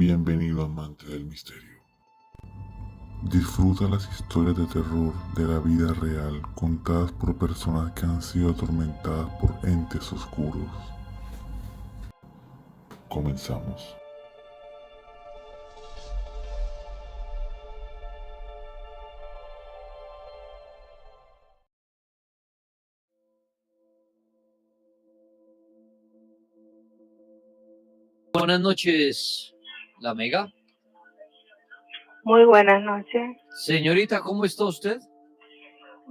Bienvenido amante del misterio. Disfruta las historias de terror de la vida real contadas por personas que han sido atormentadas por entes oscuros. Comenzamos. Buenas noches, la Mega. Muy buenas noches. Señorita, ¿cómo está usted?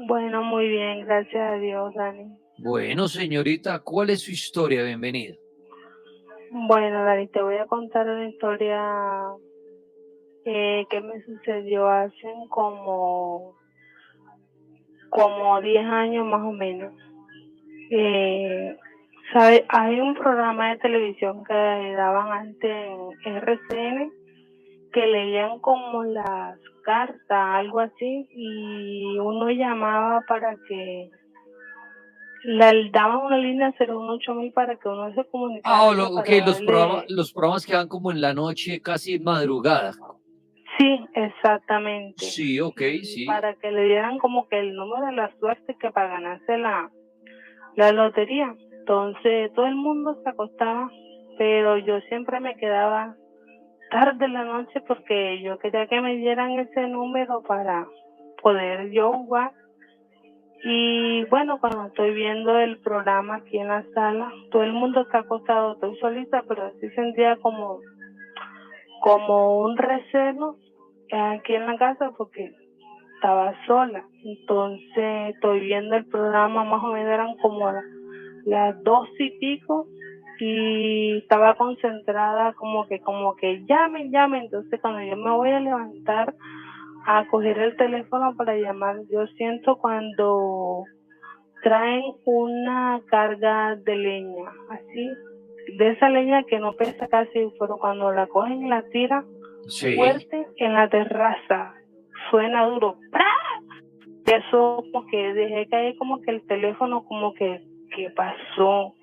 Bueno, muy bien, gracias a Dios, Dani. Bueno, señorita, ¿cuál es su historia? Bienvenida. Bueno, Dani, te voy a contar una historia que me sucedió hace como 10 años más o menos. ¿Sabe? Hay un programa de televisión que daban antes en RCN que leían como las cartas, algo así, y uno llamaba para que le daban una línea 018.000 para que uno se comunicara para darle... Los programas que dan como en la noche, casi en madrugada. Sí, exactamente. Sí, ok, sí. Para que le dieran como que el número de la suerte que para ganarse la lotería. Entonces todo el mundo se acostaba, pero yo siempre me quedaba tarde en la noche porque yo quería que me dieran ese número para poder yo jugar. Y bueno, cuando estoy viendo el programa aquí en la sala, todo el mundo está acostado, estoy solita, pero sí sentía como un recelo aquí en la casa porque estaba sola. Entonces estoy viendo el programa, más o menos eran como las 2 y pico, y estaba concentrada como que llamen. Entonces cuando yo me voy a levantar a coger el teléfono para llamar, yo siento cuando traen una carga de leña, así, de esa leña que no pesa casi, pero cuando la cogen y la tiran fuerte en la terraza, suena duro, ¡pra! Eso como que dejé caer como que el teléfono, como que pasó.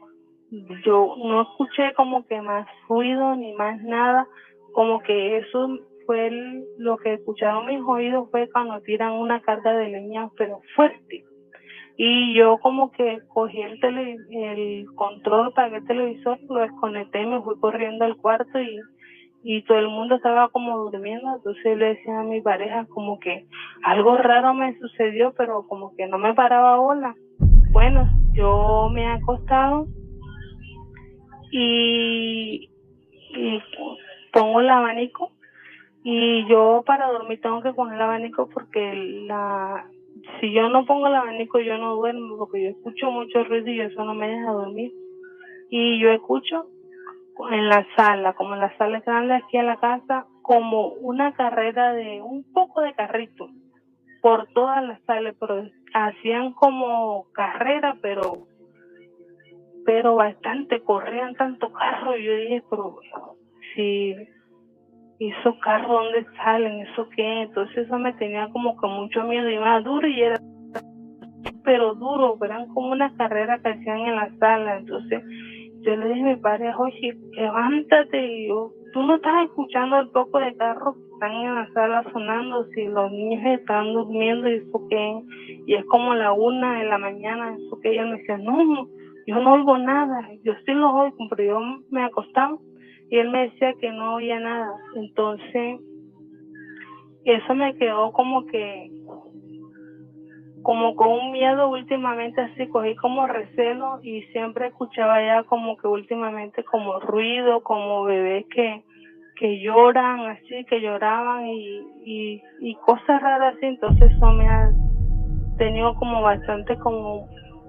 Yo no escuché como que más ruido ni más nada, como que eso fue lo que escucharon mis oídos, fue cuando tiran una carga de leña pero fuerte. Y yo como que cogí el control, apagué el televisor, lo desconecté y me fui corriendo al cuarto, y todo el mundo estaba como durmiendo. Entonces le decía a mi pareja como que algo raro me sucedió, pero como que no me paraba bola. Bueno, yo me he acostado y pongo el abanico, y yo para dormir tengo que poner el abanico porque si yo no pongo el abanico yo no duermo, porque yo escucho mucho ruido y eso no me deja dormir. Y yo escucho en la sala, como en la sala grande aquí en la casa, como una carrera de un poco de carrito por todas las salas, pero hacían como carrera, pero bastante, corrían tanto carro. Y yo dije, pero si esos carros, ¿dónde salen? ¿Eso qué? Entonces eso me tenía como que mucho miedo, y más duro, y era pero duro, eran como una carrera que hacían en la sala. Entonces yo le dije a mi padre, oye, levántate, y yo, tú no estás escuchando el poco de carros que están en la sala sonando, si los niños están durmiendo, y eso qué, y es como la 1 de la mañana, eso que. Ella me decía, no, yo no oigo nada. Yo sí lo oigo, pero yo me acostaba y él me decía que no oía nada. Entonces eso me quedó como con un miedo últimamente, así cogí como recelo, y siempre escuchaba ya como que últimamente como ruido, como bebés que lloran, así, que lloraban, y cosas raras así. Entonces eso me ha tenido como bastante como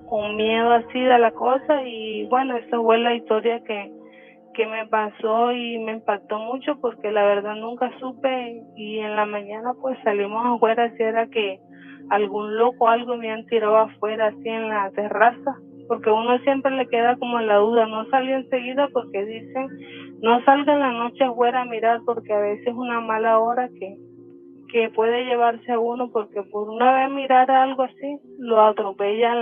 con miedo así de la cosa. Y bueno, esa fue la historia que me pasó y me impactó mucho, porque la verdad nunca supe, y en la mañana pues salimos afuera, si era que algún loco algo me han tirado afuera así en la terraza, porque uno siempre le queda como la duda, no salió enseguida porque dicen no salga en la noche afuera a mirar, porque a veces es una mala hora que puede llevarse a uno, porque por una vez mirar algo así lo atropella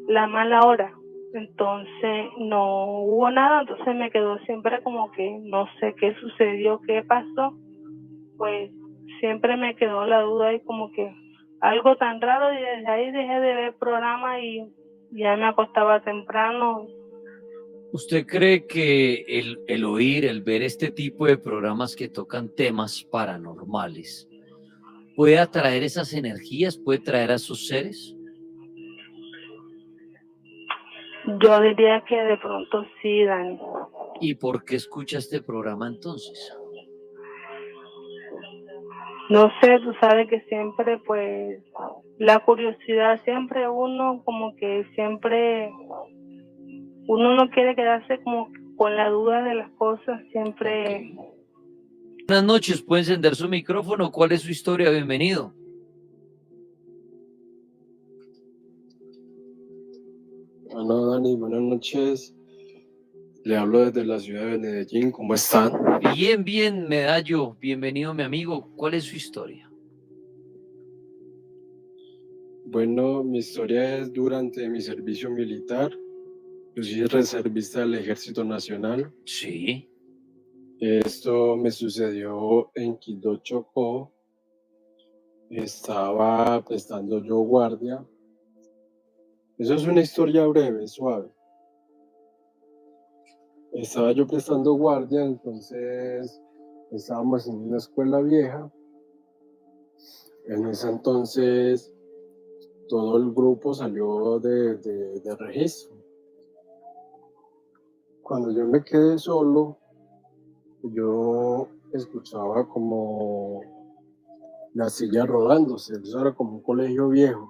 la mala hora. entonces no hubo nada, entonces me quedó siempre como que no sé qué sucedió, qué pasó, pues siempre me quedó la duda y como que algo tan raro y desde ahí dejé de ver programas y ya me acostaba temprano. ¿Usted cree que el oír, el ver este tipo de programas que tocan temas paranormales puede atraer esas energías, puede traer a sus seres? Yo diría que de pronto sí, Dani. ¿Y por qué escucha este programa entonces? No sé, tú sabes que siempre pues la curiosidad, siempre uno como que siempre, uno no quiere quedarse como con la duda de las cosas, Ok. siempre. Buenas noches, puede encender su micrófono. ¿Cuál es su historia? Bienvenido. Hola Dani, buenas noches. Le hablo desde la ciudad de Medellín. ¿Cómo están? Bien, bien, Medallo. Bienvenido, mi amigo. ¿Cuál es su historia? Bueno, mi historia es durante mi servicio militar. Yo soy reservista del Ejército Nacional. Sí, Esto me sucedió en Quindó, Chocó. Estaba prestando yo guardia. Eso es una historia breve, suave. Estaba yo prestando guardia, entonces estábamos en una escuela vieja. En ese entonces todo el grupo salió de registro. Cuando yo me quedé solo, yo escuchaba como la silla rodándose. Eso era como un colegio viejo.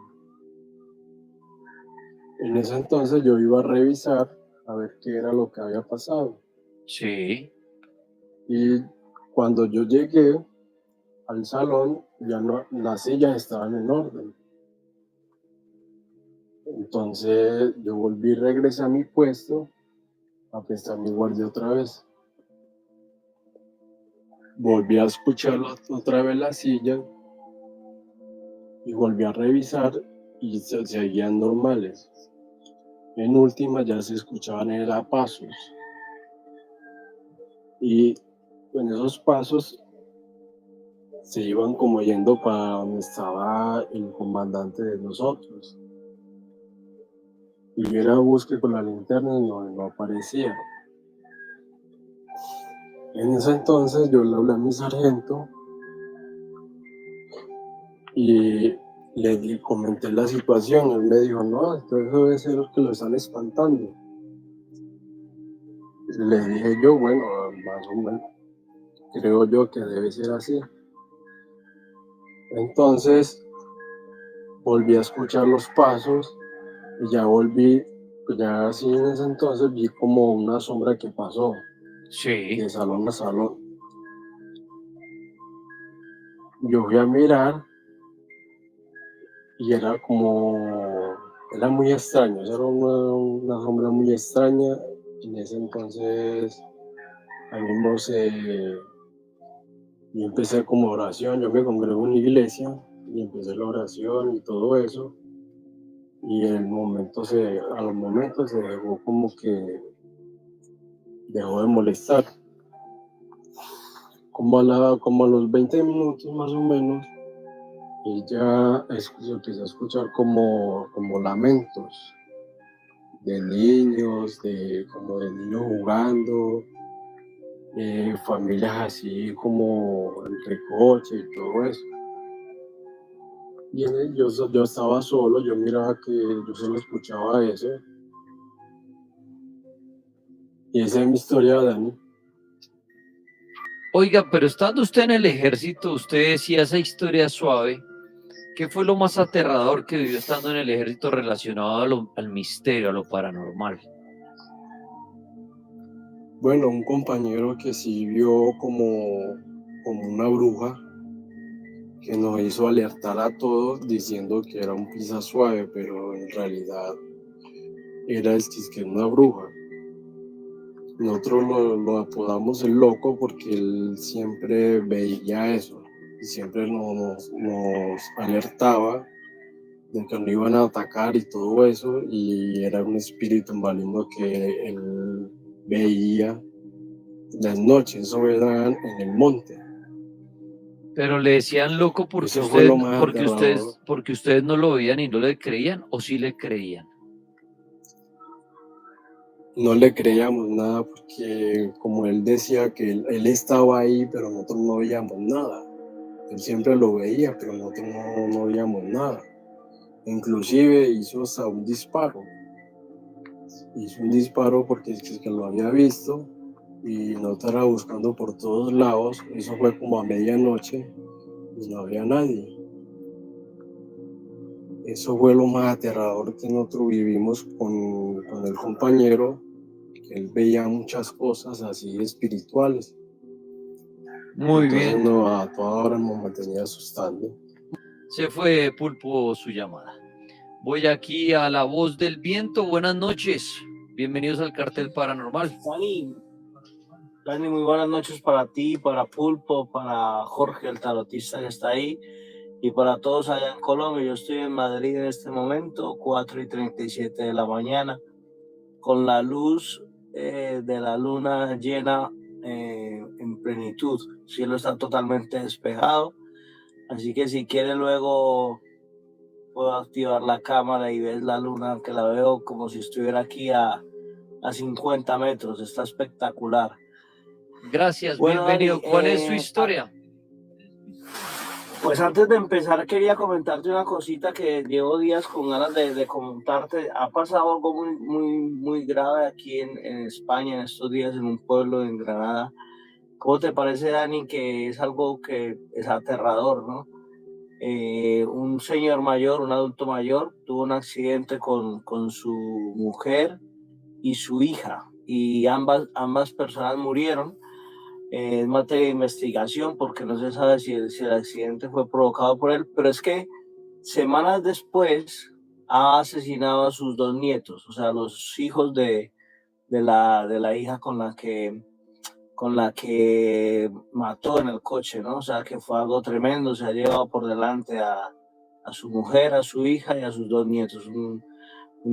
En ese entonces yo iba a revisar a ver qué era lo que había pasado. sí. Y cuando yo llegué al salón, ya no, las sillas estaban en orden. Entonces yo volví y regresé a mi puesto a prestar mi guardia otra vez. Volví a escuchar otra vez la silla y volví a revisar y seguían normales. En última ya se escuchaban era pasos y en esos pasos se iban como yendo para donde estaba el comandante de nosotros. Y yo era busque con la linterna y no aparecía. En ese entonces yo le hablé a mi sargento y le comenté la situación. Él me dijo, no, esto debe ser los que lo están espantando. Le dije yo, bueno, más o menos, creo yo que debe ser así. Entonces volví a escuchar los pasos y ya volví, pues ya así en ese entonces vi como una sombra que pasó Sí, de salón a salón. Yo fui a mirar y era como, era muy extraño, era una sombra muy extraña. En ese entonces, a mí no sé, yo empecé como oración, yo me congregué en una iglesia y empecé la oración y todo eso. Y a los momentos se dejó como que dejó de molestar. Como a los 20 minutos más o menos, y ya se empezó a escuchar como lamentos de niños, como de niños jugando, familias así como entre coche y todo eso. Y yo estaba solo, yo miraba que yo solo escuchaba eso. Y esa es mi historia, Dani. Oiga, pero estando usted en el ejército, usted decía esa historia suave. ¿Qué fue lo más aterrador que vivió estando en el ejército relacionado al misterio, a lo paranormal? Bueno, un compañero que sí vio como una bruja que nos hizo alertar a todos diciendo que era un pisa suave, pero en realidad era que una bruja. Nosotros lo apodamos el loco porque él siempre veía eso y siempre nos alertaba de que lo iban a atacar y todo eso, y era un espíritu maligno que él veía las noches, eso era en el monte. Pero le decían loco Eso fue lo más aterrador. porque ustedes no lo veían y no le creían, o sí le creían. No le creíamos nada porque como él decía que él estaba ahí, pero nosotros no veíamos nada. Él siempre lo veía, pero nosotros no veíamos nada. Inclusive hizo hasta un disparo. Hizo un disparo porque es que lo había visto y no estaba buscando por todos lados. Eso fue como a medianoche y no había nadie. Eso fue lo más aterrador que nosotros vivimos con el compañero, que él veía muchas cosas así espirituales. Muy Entonces bien. no, a toda hora nos mantenía asustando. Se fue Pulpo su llamada. Voy aquí a La Voz del Viento. Buenas noches. Bienvenidos al Cartel Paranormal. Dani, muy buenas noches para ti, para Pulpo, para Jorge, el tarotista que está ahí, y para todos allá en Colombia. Yo estoy en Madrid en este momento, 4:37 de la mañana, con la luz de la luna llena en plenitud. El cielo está totalmente despejado, así que si quiere luego puedo activar la cámara y ves la luna, que la veo como si estuviera aquí a 50 metros. Está espectacular. Gracias, Bueno, bienvenido. Dani, ¿Cuál es su historia? Pues antes de empezar quería comentarte una cosita que llevo días con ganas de comentarte. Ha pasado algo muy grave aquí en España en estos días, en un pueblo en Granada. ¿Cómo te parece, Dani, que es algo que es aterrador, ¿no? Un señor mayor, un adulto mayor, tuvo un accidente con su mujer y su hija, y ambas personas murieron. Es materia de investigación porque no se sabe si el accidente fue provocado por él, pero es que semanas después ha asesinado a sus dos nietos, o sea, los hijos de la hija con la que mató en el coche, ¿no? O sea, que fue algo tremendo. Se ha llevado por delante a su mujer, a su hija y a sus dos nietos. Un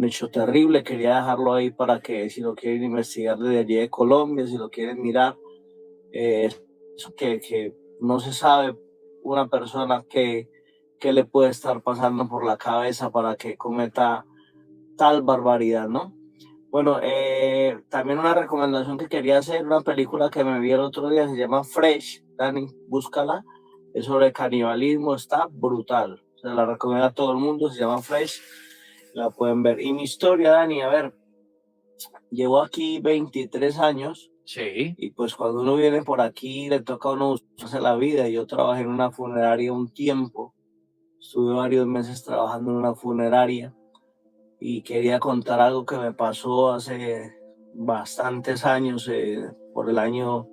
hecho terrible. Quería dejarlo ahí para que si lo quieren investigar desde allí de Colombia, si lo quieren mirar, que no se sabe una persona que le puede estar pasando por la cabeza para que cometa tal barbaridad, ¿no? Bueno, también una recomendación que quería hacer, una película que me vi el otro día, se llama Fresh, Dani, búscala, es sobre canibalismo, está brutal, se la recomiendo a todo el mundo, se llama Fresh, la pueden ver. Y mi historia, Dani, a ver, llevo aquí 23 años, Sí. y pues cuando uno viene por aquí le toca a uno buscarse la vida. Yo trabajé en una funeraria un tiempo, estuve varios meses trabajando en una funeraria, y quería contar algo que me pasó hace bastantes años, por el año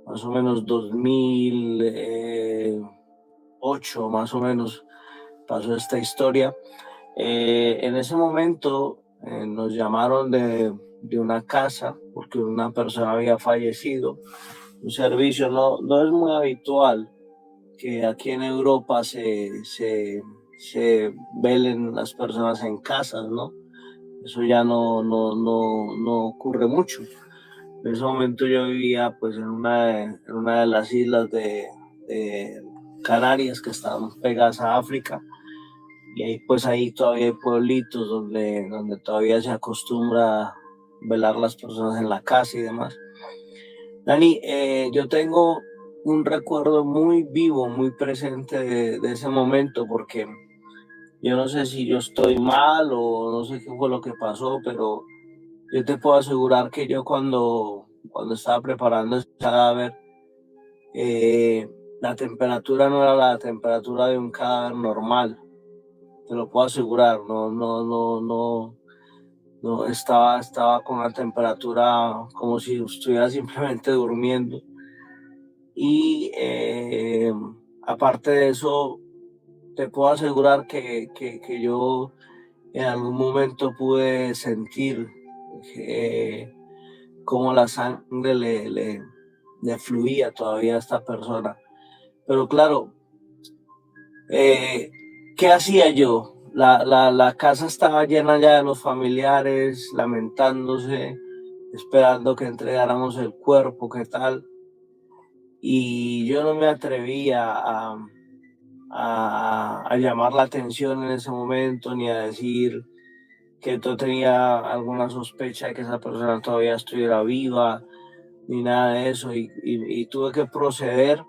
más o menos 2008, más o menos, pasó esta historia. En ese momento nos llamaron de una casa porque una persona había fallecido. Un servicio no es muy habitual que aquí en Europa se velen las personas en casas, ¿no? Eso ya no ocurre mucho. En ese momento yo vivía pues en una de las islas de Canarias que estaban pegadas a África, y ahí pues ahí todavía hay pueblitos donde todavía se acostumbra a velar las personas en la casa y demás. Dani, yo tengo un recuerdo muy vivo, muy presente de ese momento, porque yo no sé si yo estoy mal o no sé qué fue lo que pasó, pero yo te puedo asegurar que yo cuando estaba preparando ese cadáver, la temperatura no era la temperatura de un cadáver normal, te lo puedo asegurar. No estaba con una temperatura como si estuviera simplemente durmiendo. Y aparte de eso, te puedo asegurar que yo en algún momento pude sentir cómo la sangre le fluía todavía a esta persona. Pero claro, ¿qué hacía yo? la casa estaba llena ya de los familiares, lamentándose, esperando que entregáramos el cuerpo, qué tal. Y yo no me atrevía a llamar la atención en ese momento, ni a decir que yo tenía alguna sospecha de que esa persona todavía estuviera viva, ni nada de eso. Y tuve que proceder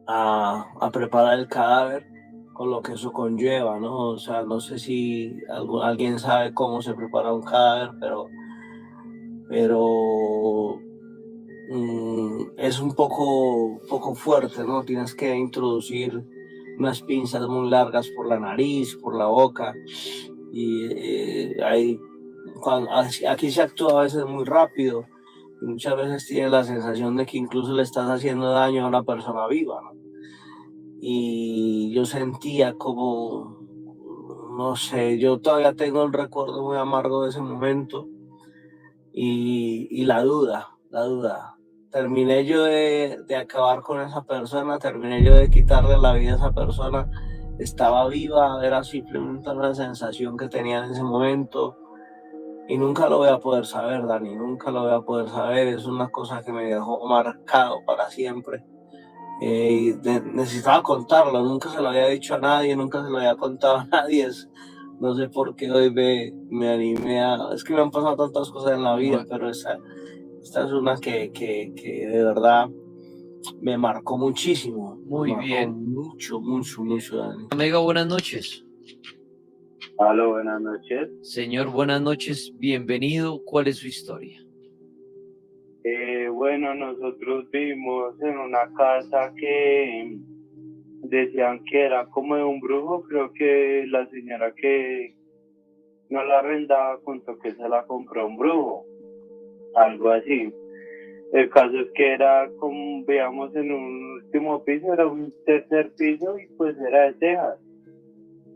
a preparar el cadáver con lo que eso conlleva, ¿no? O sea, no sé si alguien sabe cómo se prepara un cadáver, pero es un poco fuerte, ¿no? Tienes que introducir unas pinzas muy largas por la nariz, por la boca, y aquí se actúa a veces muy rápido, y muchas veces tienes la sensación de que incluso le estás haciendo daño a una persona viva, ¿no? Y yo sentía como, no sé, yo todavía tengo un recuerdo muy amargo de ese momento, y la duda. Terminé yo de acabar con esa persona, terminé yo de quitarle la vida a esa persona, estaba viva, era simplemente una sensación que tenía en ese momento, y nunca lo voy a poder saber, Dani, nunca lo voy a poder saber, es una cosa que me dejó marcado para siempre. Necesitaba contarlo, nunca se lo había dicho a nadie, nunca se lo había contado a nadie. No sé por qué hoy me animé es que me han pasado tantas cosas en la vida, pero esta es una que de verdad me marcó muchísimo. Muy bien. Mucho, Dani. Amigo, buenas noches. Aló, buenas noches. Señor, buenas noches, bienvenido. ¿Cuál es su historia? Bueno, nosotros vivimos en una casa que decían que era como de un brujo. Creo que la señora que no la arrendaba contó que se la compró un brujo, algo así. El caso es que era como, veíamos en un último piso, era un tercer piso y pues era de tejas.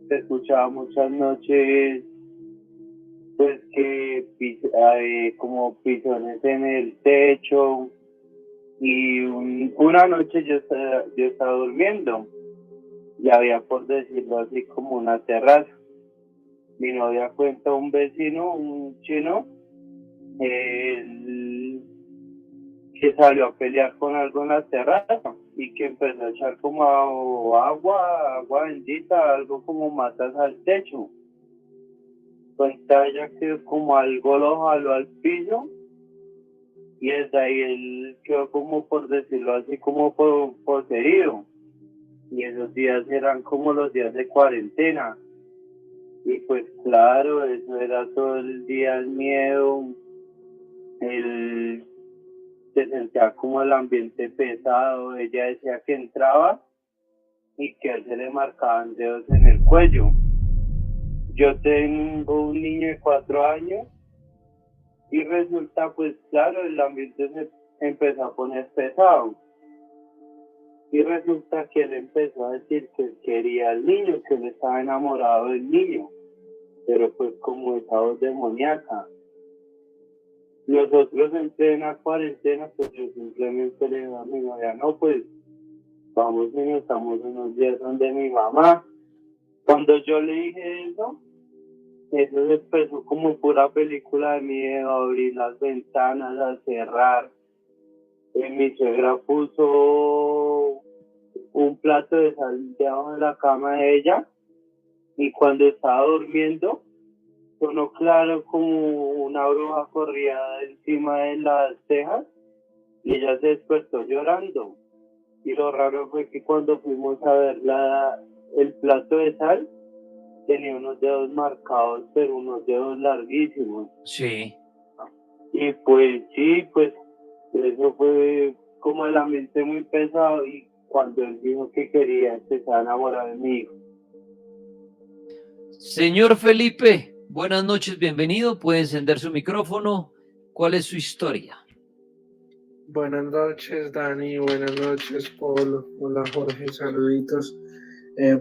Se escuchaba muchas noches pues que como pisones en el techo, y una noche yo estaba durmiendo y había, por decirlo así, como una terraza. Mi novia cuenta un vecino, un chino, él, que salió a pelear con algo en la terraza y que empezó a echar como agua bendita, algo como matas al techo. Cuenta ella que como algo lo jaló al piso, y desde ahí él quedó como, por decirlo así, como poseído. Y esos días eran como los días de cuarentena. Y pues claro, eso era todo el día el miedo. Él se sentía como el ambiente pesado. Ella decía que entraba y que a él se le marcaban dedos en el cuello. Yo tengo un niño de 4 años. Y resulta, pues claro, el ambiente se empezó a poner pesado. Y resulta que él empezó a decir que él quería al niño, que él estaba enamorado del niño. Pero pues como esa voz demoníaca. Nosotros en plena cuarentena, pues yo simplemente le digo a mi novia, no, pues vamos y nos estamos unos días donde mi mamá. Cuando yo le dije eso empezó como pura película de miedo, a abrir las ventanas, a cerrar. Mi suegra puso un plato de sal debajo de la cama de ella, y cuando estaba durmiendo, sonó claro como una bruja corría encima de las cejas, y ella se despertó llorando. Y lo raro fue que cuando fuimos a ver el plato de sal, tenía unos dedos marcados, pero unos dedos larguísimos. Sí. Y pues sí, pues eso fue como el ambiente muy pesado, y cuando él dijo que quería empezar a enamorar de mi hijo. Señor Felipe, buenas noches, bienvenido. Puede encender su micrófono. ¿Cuál es su historia? Buenas noches, Dani. Buenas noches, Pablo. Hola, Jorge. Saluditos.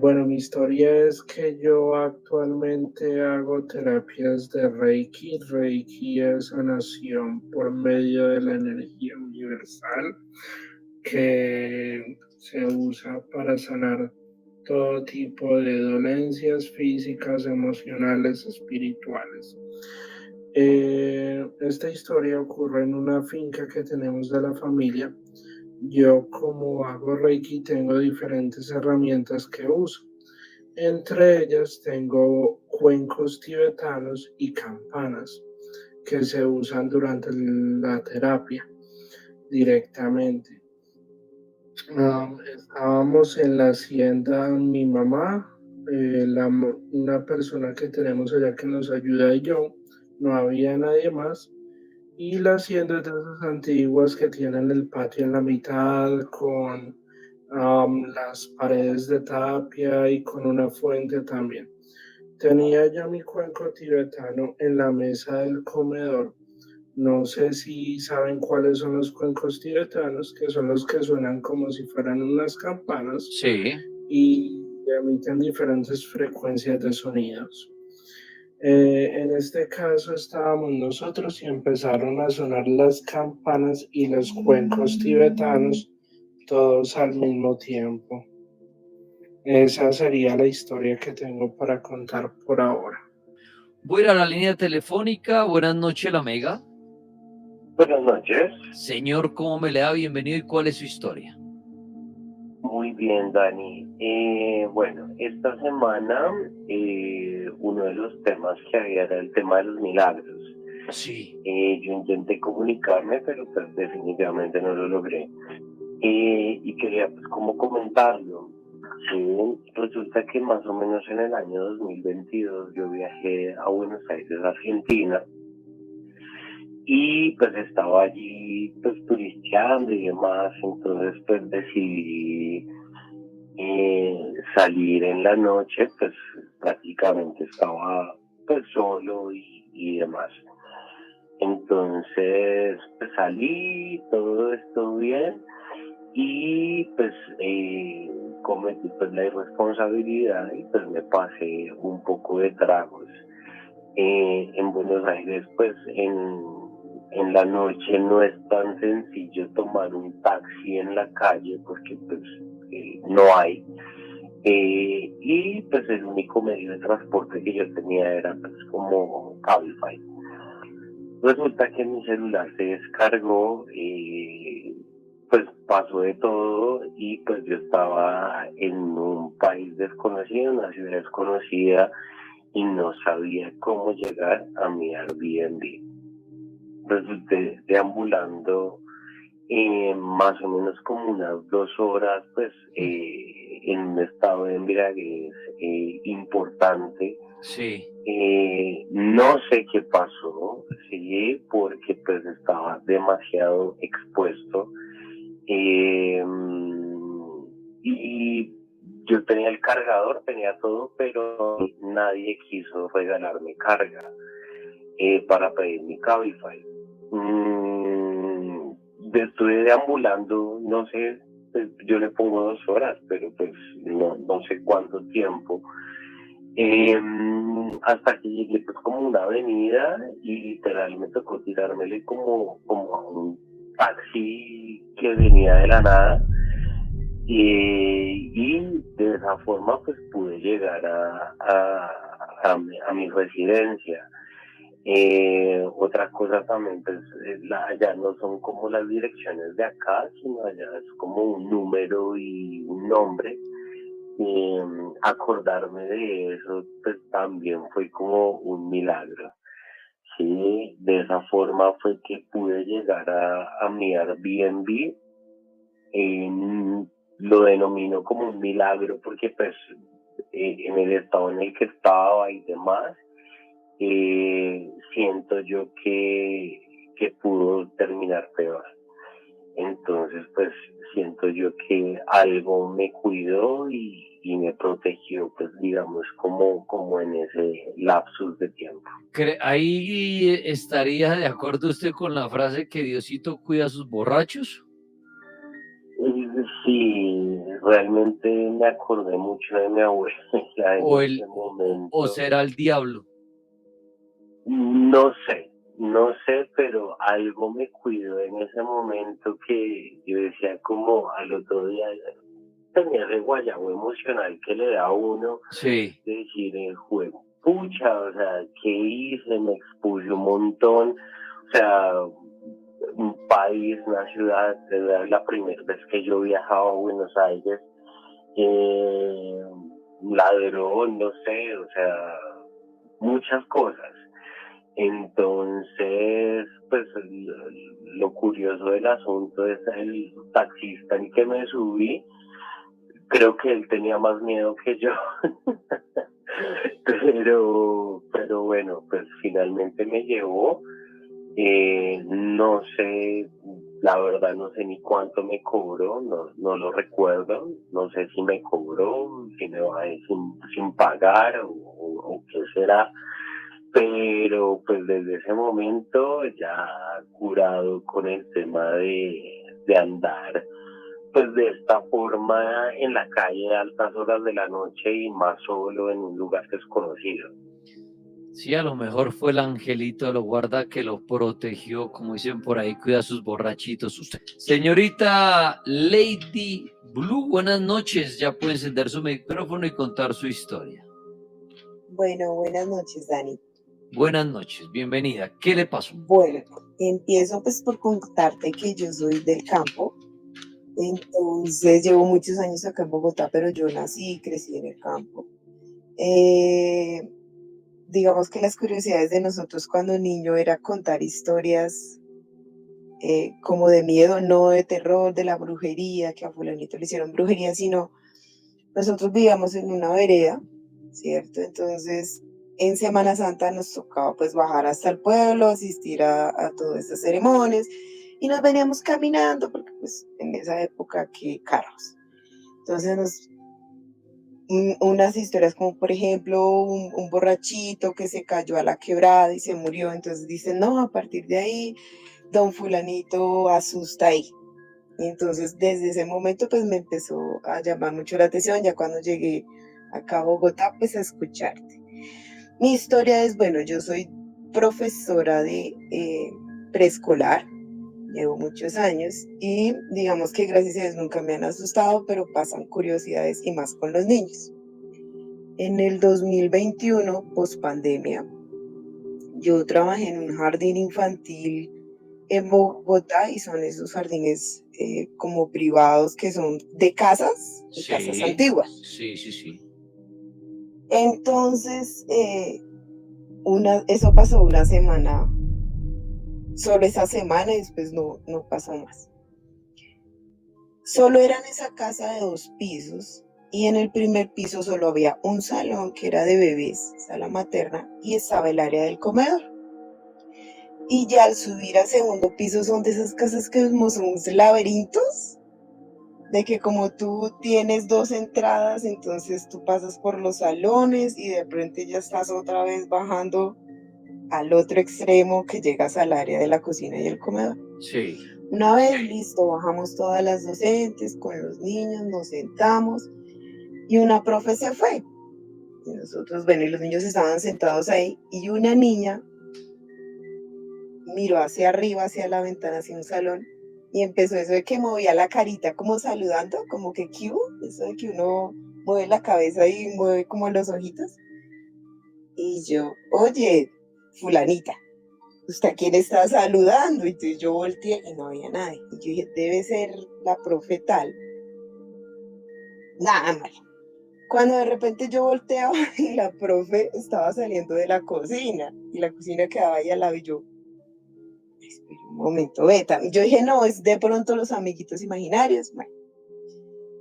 Bueno, mi historia es que yo actualmente hago terapias de Reiki. Reiki es sanación por medio de la energía universal que se usa para sanar todo tipo de dolencias físicas, emocionales, espirituales. Esta historia ocurre en una finca que tenemos de la familia. Yo como hago Reiki tengo diferentes herramientas que uso. Entre ellas tengo cuencos tibetanos y campanas que se usan durante la terapia directamente. Estábamos en la hacienda mi mamá, una persona que tenemos allá que nos ayuda y yo, no había nadie más. Y la hacienda es de esas antiguas que tienen el patio en la mitad con las paredes de tapia y con una fuente también. Tenía yo mi cuenco tibetano en la mesa del comedor. No sé si saben cuáles son los cuencos tibetanos, que son los que suenan como si fueran unas campanas Sí. y emiten diferentes frecuencias de sonidos. En este caso estábamos nosotros y empezaron a sonar las campanas y los cuencos tibetanos todos al mismo tiempo. Esa sería la historia que tengo para contar por ahora. Voy a ir a la línea telefónica. Buenas noches, la Mega. Buenas noches. Señor, ¿cómo me le da? Bienvenido. ¿Y cuál es su historia? Muy bien, Dani. Bueno, esta semana uno de los temas que había era el tema de los milagros. Sí. Yo intenté comunicarme, pero pues definitivamente no lo logré. Y quería pues como comentarlo. Resulta que más o menos en el año 2022 yo viajé a Buenos Aires, Argentina. Y pues estaba allí pues turisteando y demás, entonces pues decidí salir en la noche, pues prácticamente estaba pues solo y demás. Entonces pues salí, todo estuvo bien y pues cometí pues la irresponsabilidad y pues me pasé un poco de tragos. En Buenos Aires pues en la noche no es tan sencillo tomar un taxi en la calle porque pues no hay. Y pues el único medio de transporte que yo tenía era pues como Cabify. Resulta que mi celular se descargó, pues pasó de todo y pues yo estaba en un país desconocido, una ciudad desconocida y no sabía cómo llegar a mi Airbnb. Resulté deambulando más o menos como unas 2 horas, pues en un estado de embriaguez importante. Sí. No sé qué pasó, sí, porque pues estaba demasiado expuesto. Y yo tenía el cargador, tenía todo, pero nadie quiso regalarme carga para pedir mi Cabify. Estuve deambulando, no sé, pues, yo le pongo 2 horas, pero pues no sé cuánto tiempo. Hasta que llegué pues como a una avenida y literal me tocó tirármele como a un taxi que venía de la nada. Y de esa forma pues pude llegar a mi residencia. Otra cosa también, pues allá no son como las direcciones de acá, sino allá es como un número y un nombre. Acordarme de eso pues también fue como un milagro. Sí, de esa forma fue que pude llegar a mi Airbnb. Lo denomino como un milagro porque pues en el estado en el que estaba y demás, siento yo que pudo terminar peor. Entonces pues siento yo que algo me cuidó y me protegió, pues digamos como en ese lapsus de tiempo. ¿Ahí estaría de acuerdo usted con la frase que Diosito cuida a sus borrachos? Sí, realmente me acordé mucho de mi abuela en ese momento. ¿O será el diablo? No sé, pero algo me cuidó en ese momento que yo decía como al otro día tenía ese guayabo emocional que le da a uno Sí, de decir, juego, pucha, o sea, ¿qué hice? Me expuse un montón, o sea, un país, una ciudad, era la primera vez que yo viajaba a Buenos Aires, un ladrón, no sé, o sea, muchas cosas. Entonces, pues lo curioso del asunto es el taxista en que me subí, creo que él tenía más miedo que yo. pero bueno, pues finalmente me llevó. No sé, la verdad no sé ni cuánto me cobró, no lo recuerdo, no sé si me cobró, si me va a ir sin pagar o qué será, pero pues desde ese momento ya curado con el tema de andar pues de esta forma en la calle a altas horas de la noche y más solo en un lugar desconocido. sí, a lo mejor fue el angelito de lo guarda que lo protegió, como dicen por ahí, cuida a sus borrachitos. Usted. Señorita Lady Blue, buenas noches. Ya puede encender su micrófono y contar su historia. Bueno, buenas noches, Dani. Buenas noches, bienvenida. ¿Qué le pasó? Bueno, empiezo pues por contarte que yo soy del campo, entonces llevo muchos años acá en Bogotá, pero yo nací y crecí en el campo. Digamos que las curiosidades de nosotros cuando niño era contar historias como de miedo, no de terror, de la brujería, que a fulanito le hicieron brujería, sino nosotros vivíamos en una vereda, ¿cierto? Entonces, en Semana Santa nos tocaba pues bajar hasta el pueblo, asistir a todas esas ceremonias y nos veníamos caminando porque pues en esa época qué carros. Entonces unas historias como por ejemplo un borrachito que se cayó a la quebrada y se murió, entonces dicen no, a partir de ahí don fulanito asusta ahí. Y entonces desde ese momento pues me empezó a llamar mucho la atención, ya cuando llegué acá a Bogotá pues a escucharte. Mi historia es, bueno, yo soy profesora de preescolar, llevo muchos años y digamos que gracias a Dios nunca me han asustado, pero pasan curiosidades y más con los niños. En el 2021, post pandemia, yo trabajé en un jardín infantil en Bogotá y son esos jardines como privados que son de casas antiguas. Sí. Entonces, eso pasó una semana, solo esa semana y después no pasó más. Solo era en esa casa de 2 pisos y en el primer piso solo había un salón que era de bebés, sala materna, y estaba el área del comedor. Y ya al subir al segundo piso son de esas casas que son laberintos, de que como tú tienes 2 entradas, entonces tú pasas por los salones y de repente ya estás otra vez bajando al otro extremo que llegas al área de la cocina y el comedor. Sí. Una vez listo, bajamos todas las docentes con los niños, nos sentamos y una profe se fue. Y nosotros, bueno, y los niños estaban sentados ahí y una niña miró hacia arriba, hacia la ventana, hacia un salón y empezó eso de que movía la carita como saludando, como que ¿qué hubo? Eso de que uno mueve la cabeza y mueve como los ojitos. Y yo, oye, fulanita, ¿usted a quién está saludando? Y entonces yo volteé y no había nadie. Y yo dije, debe ser la profe tal. Nada mal. Cuando de repente yo volteaba y la profe estaba saliendo de la cocina y la cocina quedaba ahí al lado y yo, espera un momento, beta. Yo dije, no, es de pronto los amiguitos imaginarios. Bueno,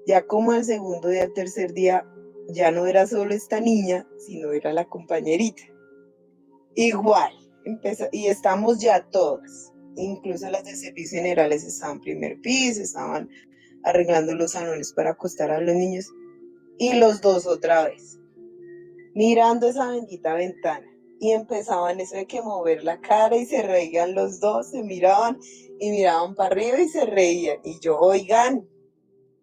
ya como al segundo día, al tercer día, ya no era solo esta niña, sino era la compañerita. Igual, y estamos ya todas, incluso las de servicios generales estaban en primer piso, estaban arreglando los salones para acostar a los niños, y los dos otra vez, mirando esa bendita ventana, y empezaban eso de que mover la cara y se reían los dos, se miraban y miraban para arriba y se reían, y yo, oigan,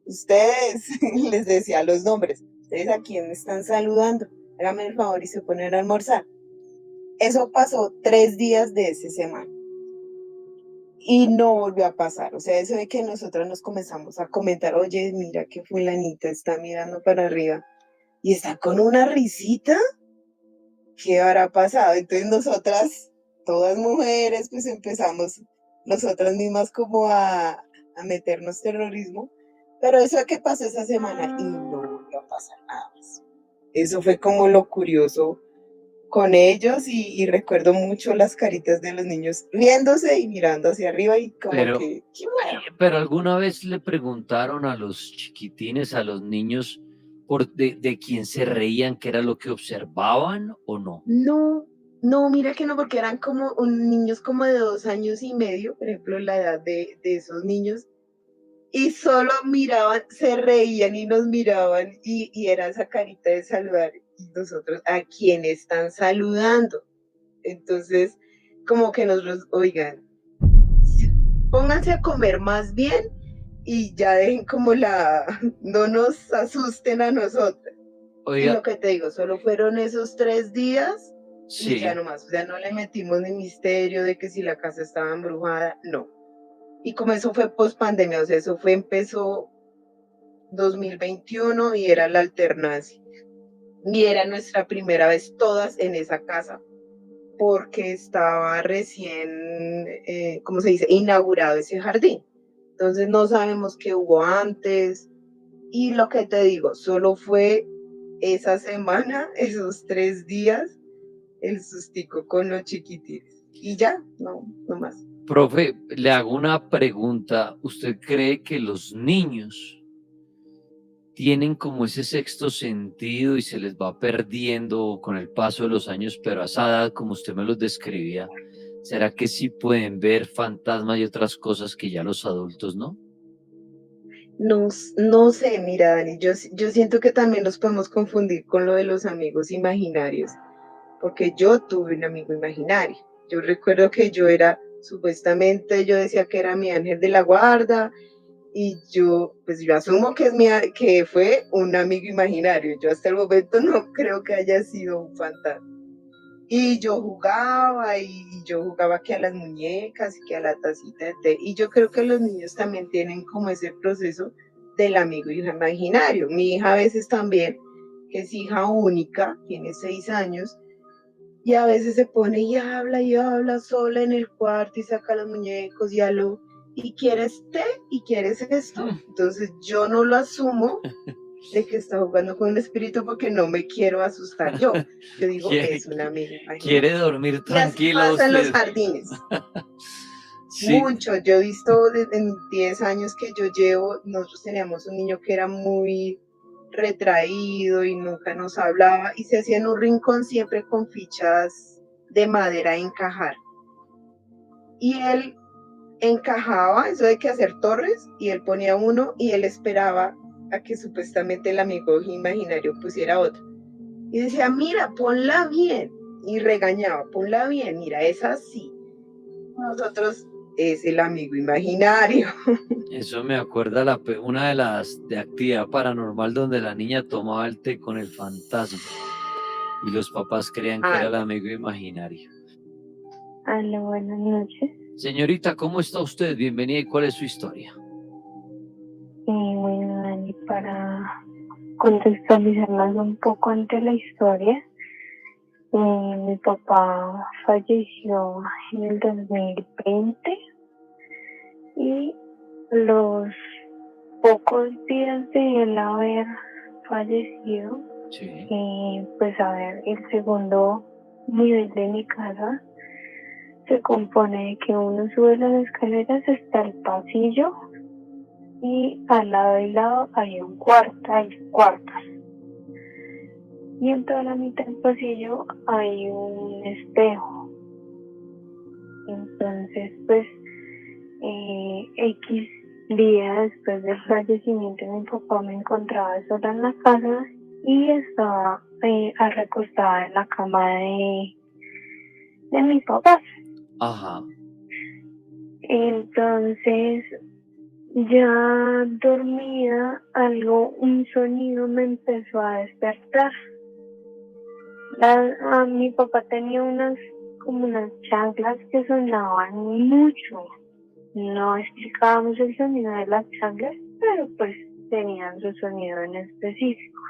ustedes, les decía los nombres, ustedes a quién me están saludando, háganme el favor y se ponen a almorzar. Eso pasó 3 días de esa semana. y no volvió a pasar. O sea, eso de que nosotros nos comenzamos a comentar, oye, mira que fulanita está mirando para arriba y está con una risita, ¿qué habrá pasado? Entonces nosotras, todas mujeres, pues empezamos nosotras mismas como a meternos terrorismo, pero eso que pasó esa semana y no volvió a pasar nada más. Eso fue como lo curioso con ellos y recuerdo mucho las caritas de los niños riéndose y mirando hacia arriba y como Pero, que, qué bueno. pero alguna vez le preguntaron a los chiquitines, a los niños, de quién se reían, qué era lo que observaban o no. No, no, mira que no, porque eran como niños como de 2 años y medio, por ejemplo, la edad de esos niños, y solo miraban, se reían y nos miraban y era esa carita de saludar y nosotros, ¿a quién están saludando? Entonces, como que nosotros, oigan, pónganse a comer más bien y ya dejen como no nos asusten a nosotras. Y Oiga, lo que te digo, solo fueron esos 3 días y ya sí, no más. O sea, no le metimos ni misterio de que si la casa estaba embrujada, no. Y como eso fue post pandemia, o sea, empezó 2021 y era la alternancia. Y era nuestra primera vez todas en esa casa porque estaba recién, ¿cómo se dice?, inaugurado ese jardín. Entonces no sabemos qué hubo antes. Y lo que te digo, solo fue esa semana, esos 3 días, el sustico con los chiquitines. Y ya, no más. profe, le hago una pregunta. ¿Usted cree que los niños tienen como ese sexto sentido y se les va perdiendo con el paso de los años, pero a esa edad, como usted me los describía, será que sí pueden ver fantasmas y otras cosas que ya los adultos no? No sé, mira, Dani, yo siento que también los podemos confundir con lo de los amigos imaginarios, porque yo tuve un amigo imaginario. Yo recuerdo que supuestamente, yo decía que era mi ángel de la guarda, y pues yo asumo que que fue un amigo imaginario. Yo hasta el momento no creo que haya sido un fantasma. Y yo jugaba que a las muñecas y que a la tacita de té. Y yo creo que los niños también tienen como ese proceso del amigo imaginario. Mi hija a veces también, que es hija única, tiene 6 años, y a veces se pone y habla sola en el cuarto y saca los muñecos y quieres té y quieres esto. Entonces yo no lo asumo de que está jugando con un espíritu porque no me quiero asustar yo. Yo digo, Quiere, es un amigo imaginario. quiere dormir Y así tranquila pasa en los usted. jardines. Sí, Mucho. Yo he visto en 10 años que yo llevo, nosotros teníamos un niño que era muy retraído y nunca nos hablaba y se hacía en un rincón siempre con fichas de madera a encajar. Y él encajaba, eso de que hacer torres, y él ponía uno y él esperaba a que supuestamente el amigo imaginario pusiera otro. Y decía, mira, ponla bien. Y regañaba, ponla bien, mira, es así. Nosotros es el amigo imaginario. eso me acuerda una de las de actividad paranormal donde la niña tomaba el té con el fantasma y los papás creían que era el Anda. amigo imaginario. Hola, buenas noches. Señorita, ¿cómo está usted? Bienvenida y ¿cuál es su historia? Bueno, Dani, para contextualizarnos un poco ante la historia, mi papá falleció en el 2020 y los pocos días de él haber fallecido, Sí. pues a ver, el segundo nivel de mi casa se compone de que uno sube las escaleras, está el pasillo y al lado y lado hay hay cuartos. Y en toda la mitad del pasillo hay un espejo. Entonces, pues, X día después del fallecimiento de mi papá me encontraba sola en la casa y estaba recostada en la cama de mi papá. Ajá. Entonces, ya dormida, un sonido me empezó a despertar. Mi papá tenía como unas chanclas que sonaban mucho. no explicábamos el sonido de las chanclas, pero pues tenían su sonido en específico.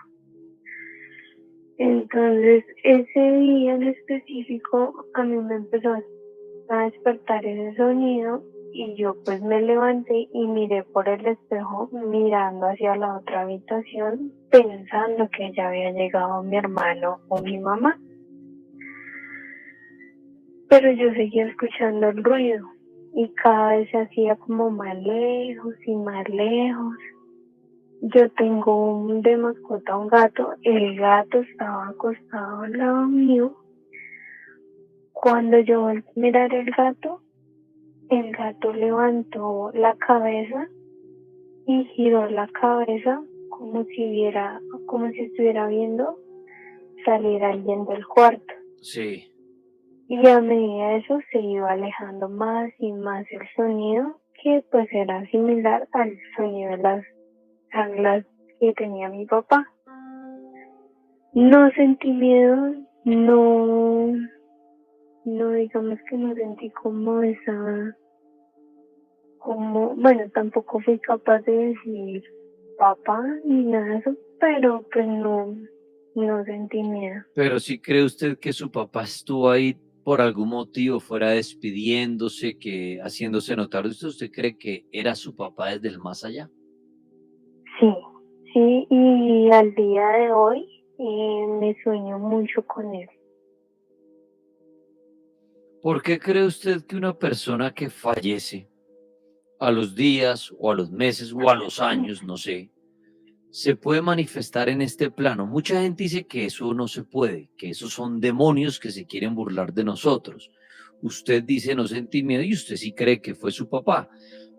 Entonces, ese día en específico, a mí me empezó a despertar ese sonido y yo pues me levanté y miré por el espejo mirando hacia la otra habitación pensando que ya había llegado mi hermano o mi mamá. Pero yo seguía escuchando el ruido y cada vez se hacía como más lejos y más lejos. Yo tengo de mascota un gato, el gato estaba acostado al lado mío. Cuando yo volví a mirar el gato levantó la cabeza y giró la cabeza como si estuviera viendo salir alguien del cuarto. Sí. Y a medida de eso se iba alejando más y más el sonido, que pues era similar al sonido de las chanclas que tenía mi papá. No sentí miedo, no digamos que no sentí como bueno, tampoco fui capaz de decir papá ni nada de eso, pero pues no sentí miedo. Pero sí cree usted que su papá estuvo ahí por algún motivo, fuera despidiéndose, que haciéndose notar. ¿Usted cree que era su papá desde el más allá? Sí, y al día de hoy me sueño mucho con él. ¿Por qué cree usted que una persona que fallece a los días o a los meses o a los años, no sé, se puede manifestar en este plano? Mucha gente dice que eso no se puede, que esos son demonios que se quieren burlar de nosotros. Usted dice no sentí miedo y usted sí cree que fue su papá.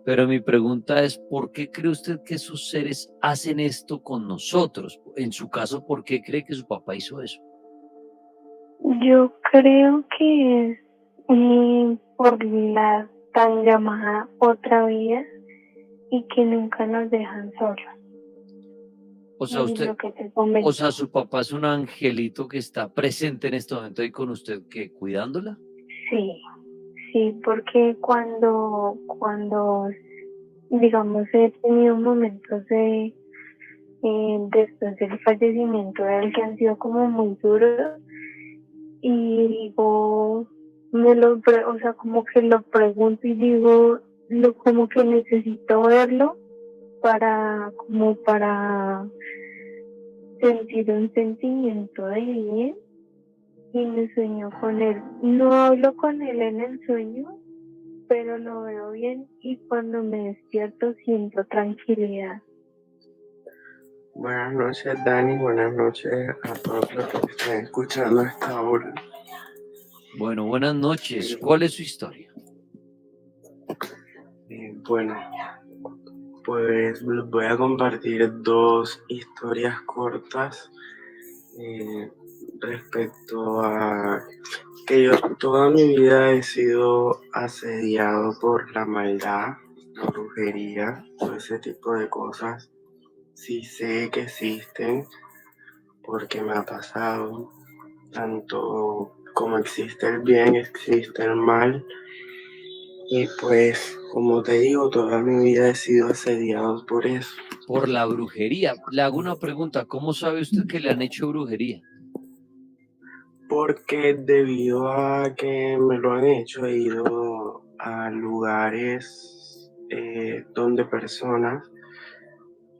Pero mi pregunta es, ¿por qué cree usted que esos seres hacen esto con nosotros? En su caso, ¿por qué cree que su papá hizo eso? Yo creo que es por la tan llamada otra vida y que nunca nos dejan solos. O sea, Es lo que te comento. o sea, su papá es un angelito que está presente en este momento ahí con usted, ¿qué? ¿Cuidándola? Sí, porque cuando digamos he tenido momentos después del fallecimiento de él que han sido como muy duros y digo, o sea, como que lo pregunto y digo, como que necesito verlo como para sentir un sentimiento de bien y me sueño con él. No hablo con él en el sueño, pero lo veo bien y cuando me despierto siento tranquilidad. Buenas noches, Dani. Buenas noches a todos los que están escuchando a esta hora. Bueno, buenas noches. ¿Cuál es su historia? Bueno, pues les voy a compartir dos historias cortas respecto a que yo toda mi vida he sido asediado por la maldad, la brujería, todo ese tipo de cosas. Sí sé que existen porque me ha pasado, tanto como existe el bien, existe el mal. Y pues, como te digo, toda mi vida he sido asediado por eso. Por la brujería. Le hago una pregunta. ¿Cómo sabe usted que le han hecho brujería? Porque debido a que me lo han hecho, he ido a lugares donde personas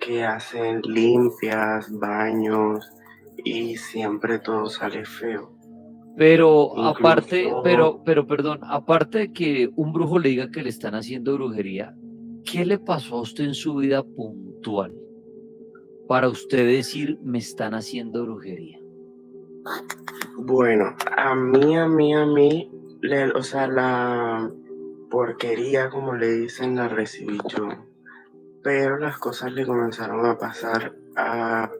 que hacen limpias, baños y siempre todo sale feo. Pero Incluso, perdón, aparte de que un brujo le diga que le están haciendo brujería, ¿qué le pasó a usted en su vida puntual para usted decir me están haciendo brujería? bueno, a mí, o sea, la porquería, como le dicen, la recibí yo. Pero las cosas le comenzaron a pasar a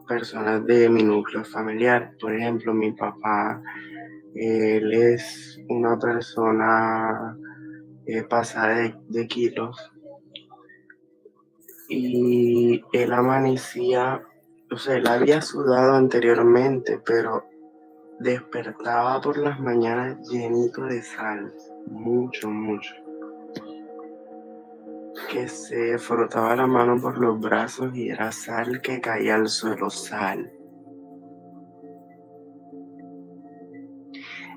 personas de mi núcleo familiar. Por ejemplo, mi papá, él es una persona pasada de kilos y él amanecía, o sea, él había sudado anteriormente, pero despertaba por las mañanas llenito de sal, mucho. que se frotaba la mano por los brazos y era sal que caía al suelo, sal.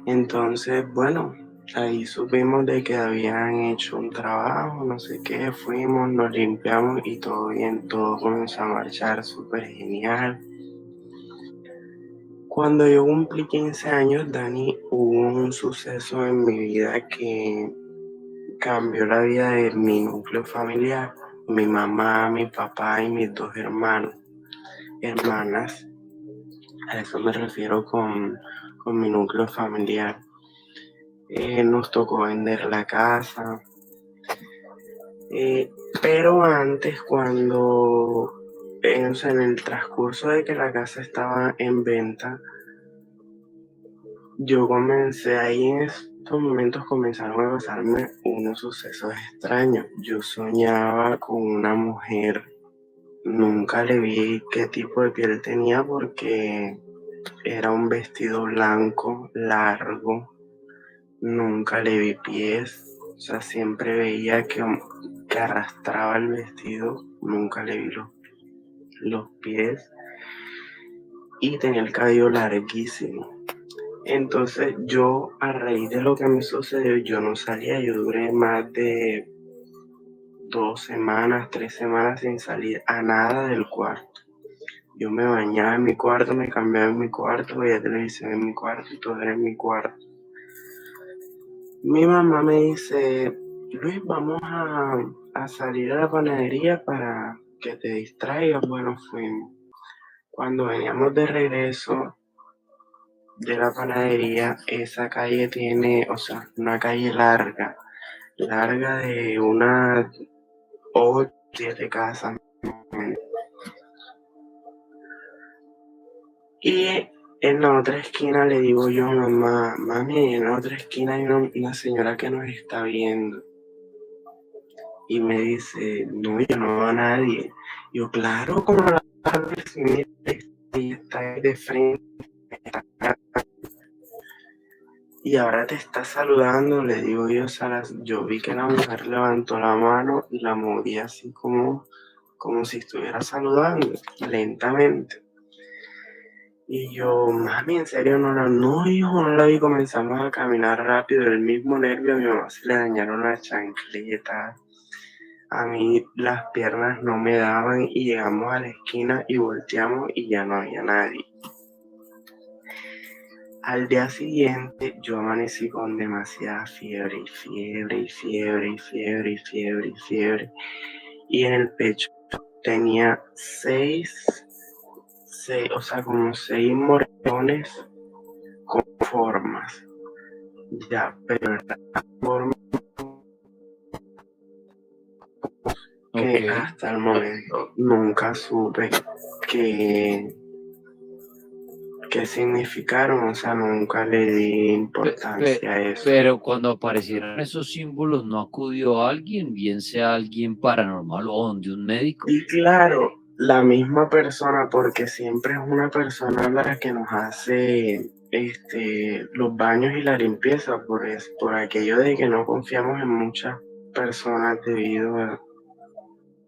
Entonces, bueno, ahí supimos de que habían hecho un trabajo, no sé qué, fuimos, nos limpiamos y todo bien, todo comenzó a marchar súper genial. Cuando yo cumplí 15 años, Dani, hubo un suceso en mi vida que cambió la vida de mi núcleo familiar, mi mamá, mi papá y mis 2 hermanas. A eso me refiero con mi núcleo familiar. Nos tocó vender la casa. Pero antes, cuando o sea, en el transcurso de que la casa estaba en venta, yo comencé ahí en estos momentos comenzaron a pasarme unos sucesos extraños. Yo soñaba con una mujer, nunca le vi qué tipo de piel tenía porque era un vestido blanco, largo, nunca le vi pies, o sea, siempre veía que arrastraba el vestido, nunca le vi los pies y tenía el cabello larguísimo. Entonces yo, a raíz de lo que me sucedió, yo no salía, yo duré más de 2 semanas, 3 semanas sin salir a nada del cuarto. Yo me bañaba en mi cuarto, me cambiaba en mi cuarto, veía televisión en mi cuarto y todo era en mi cuarto. Mi mamá me dice, Luis, vamos a salir a la panadería para que te distraigas. Bueno, fuimos. Cuando veníamos de regreso de la panadería, esa calle tiene, o sea, una calle larga de unas 8, 7 casas. Y en la otra esquina le digo yo, mamá, mami, en la otra esquina hay una señora que nos está viendo. Y me dice, no, yo no veo a nadie. Yo, claro, como la vas a ver si mira, ella está ahí de frente. Y ahora te está saludando, le digo yo, yo vi que la mujer levantó la mano y la movía así como si estuviera saludando, lentamente. Y yo, mami, ¿en serio no, hijo, no la vi? Comenzamos a caminar rápido, el mismo nervio, a mi mamá se le dañaron las chancletas, a mí las piernas no me daban y llegamos a la esquina y volteamos y ya no había nadie. Al día siguiente yo amanecí con demasiada fiebre y fiebre y fiebre y fiebre y fiebre y fiebre. Y en el pecho tenía 6, o sea, como 6 moretones con formas. Ya, pero era forma que hasta el momento nunca supe qué significaron, o sea, nunca le di importancia a eso. Pero cuando aparecieron esos símbolos, ¿no acudió a alguien, bien sea alguien paranormal o de un médico? Y claro, la misma persona, porque siempre es una persona la que nos hace los baños y la limpieza, por aquello de que no confiamos en muchas personas debido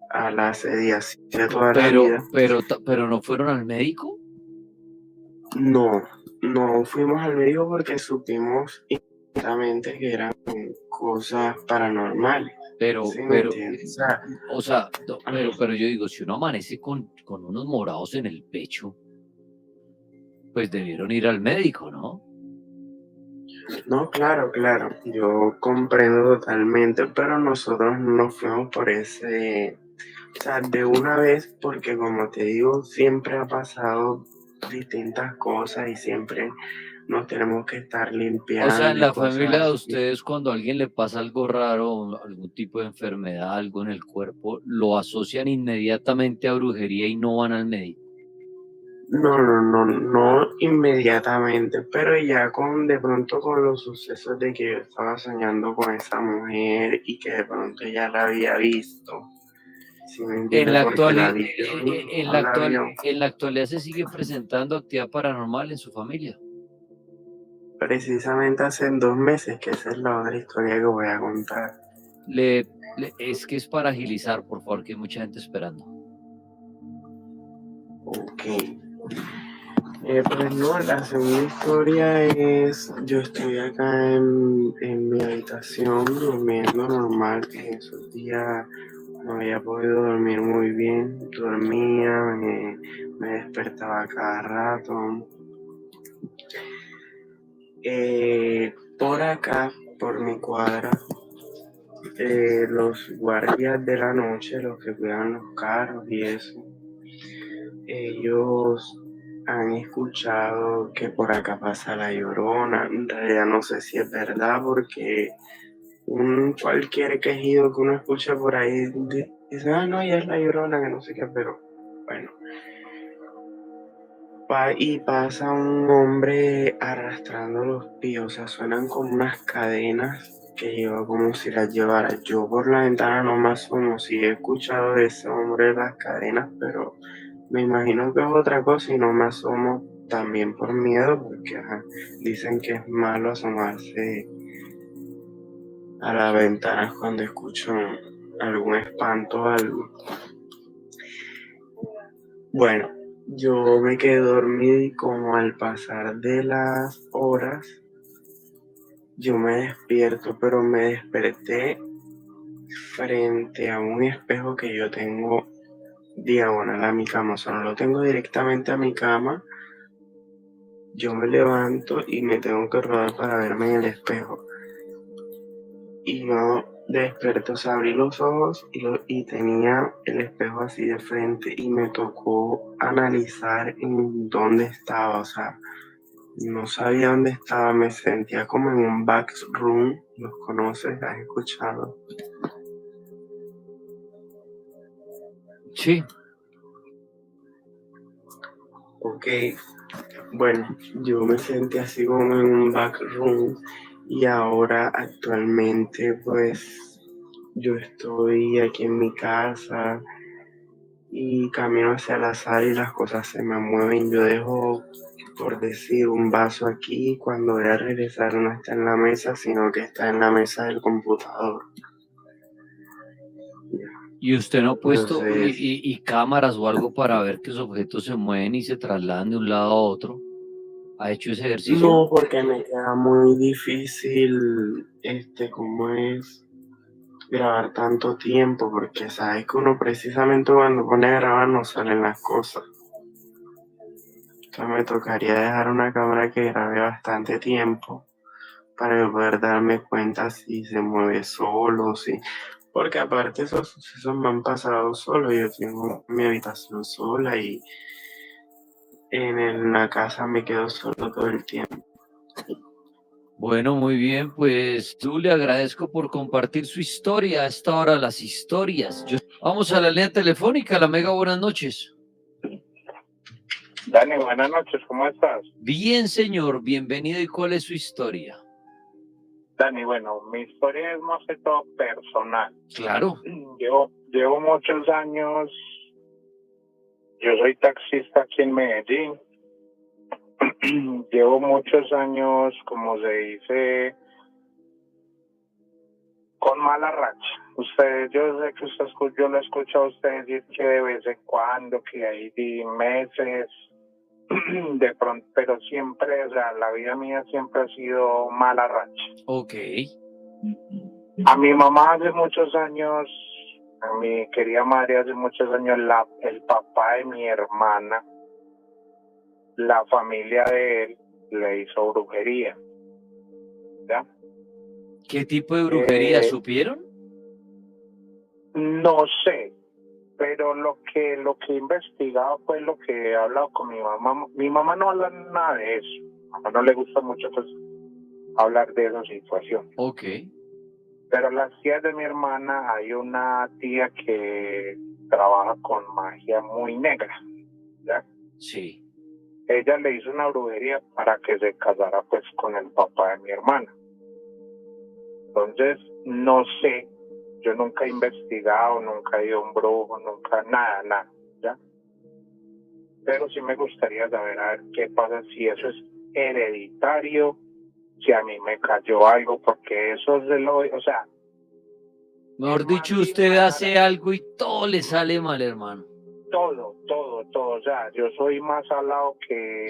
a la asediación de toda la vida. Pero ¿no fueron al médico? No fuimos al médico porque supimos inmediatamente que eran cosas paranormales. Pero yo digo, si uno amanece con unos morados en el pecho, pues debieron ir al médico, ¿no? No, claro, yo comprendo totalmente, pero nosotros no fuimos por ese, o sea, de una vez, porque como te digo, siempre ha pasado distintas cosas y siempre nos tenemos que estar limpiando. O sea, en la familia de ustedes, cuando a alguien le pasa algo raro, algún tipo de enfermedad, algo en el cuerpo, lo asocian inmediatamente a brujería y no van al médico. No inmediatamente, pero ya de pronto con los sucesos de que yo estaba soñando con esa mujer y que de pronto ya la había visto. ¿Sí me entiendes? En la actualidad se sigue presentando actividad paranormal en su familia. Precisamente hace 2 meses, que esa es la otra historia que voy a contar. Es que es para agilizar, por favor, que hay mucha gente esperando. Ok. Pues no, la segunda historia es, yo estoy acá en mi habitación durmiendo normal, que esos días no había podido dormir muy bien, dormía, me despertaba cada rato. Por acá, por mi cuadra, los guardias de la noche, los que cuidan los carros y eso, ellos han escuchado que por acá pasa la Llorona. En realidad no sé si es verdad porque cualquier quejido que uno escucha por ahí dice, ah, no, ya es la Llorona, que no sé qué, pero bueno. Y pasa un hombre arrastrando los pies, o sea, suenan como unas cadenas que lleva como si las llevara. Yo por la ventana no me asomo, sí he escuchado de ese hombre las cadenas, pero me imagino que es otra cosa y no me asomo también por miedo, porque ajá, dicen que es malo asomarse a las ventanas cuando escucho algún espanto o algo. Bueno, yo me quedé dormido y como al pasar de las horas, yo me despierto, pero me desperté frente a un espejo que yo tengo diagonal a mi cama, o sea, no lo tengo directamente a mi cama. Yo me levanto y me tengo que rodar para verme en el espejo. Y yo despierto, o sea, abrí los ojos y tenía el espejo así de frente y me tocó analizar en dónde estaba, o sea, no sabía dónde estaba, me sentía como en un back room. ¿Los conoces? ¿Has escuchado? Sí. Ok, bueno, yo me sentí así como en un back room y ahora actualmente pues yo estoy aquí en mi casa y camino hacia la sala y las cosas se me mueven. Yo dejo, por decir, un vaso aquí, cuando voy a regresar no está en la mesa, sino que está en la mesa del computador. ¿Y usted no ha puesto Entonces, y cámaras o algo para ver que los objetos se mueven y se trasladan de un lado a otro? ¿Ha hecho ese ejercicio? no, porque me queda muy difícil, ¿cómo es? Grabar tanto tiempo, porque sabes que uno precisamente cuando pone a grabar no salen las cosas. Entonces me tocaría dejar una cámara que grabe bastante tiempo para yo poder darme cuenta si se mueve solo, si... Porque aparte esos sucesos me han pasado solo, yo tengo mi habitación sola y en la casa me quedo solo todo el tiempo. Bueno, muy bien, pues yo le agradezco por compartir su historia. A esta hora las historias. Vamos a la línea telefónica, la Mega, buenas noches. Dani, buenas noches, ¿cómo estás? Bien, señor, bienvenido. ¿Y cuál es su historia? Dani, bueno, mi historia es más que todo personal. Claro. Llevo muchos años, yo soy taxista aquí en Medellín. Llevo muchos años, como se dice, con mala racha. Yo sé que yo lo escucho a usted decir que de vez en cuando, que hay meses, de pronto, pero siempre, o sea, la vida mía siempre ha sido mala racha. Ok. A mi mamá hace muchos años, a mi querida madre hace muchos años, el papá de mi hermana, la familia de él, le hizo brujería. ¿Ya? ¿Qué tipo de brujería supieron? No sé, pero lo que he investigado fue lo que he hablado con mi mamá. Mi mamá no habla nada de eso. A mamá no le gusta mucho pues hablar de esa situación. Ok. Pero las tías de mi hermana, hay una tía que trabaja con magia muy negra, ¿ya? Sí. Ella le hizo una brujería para que se casara pues con el papá de mi hermana. Entonces, no sé, yo nunca he investigado, nunca he ido a un brujo, nunca, nada, ¿ya? Pero sí me gustaría saber a ver qué pasa, si eso es hereditario, si a mí me cayó algo, porque eso es o sea, Mejor dicho, Más usted mal, hace algo y todo le sale mal, hermano. todo, o sea, yo soy más salado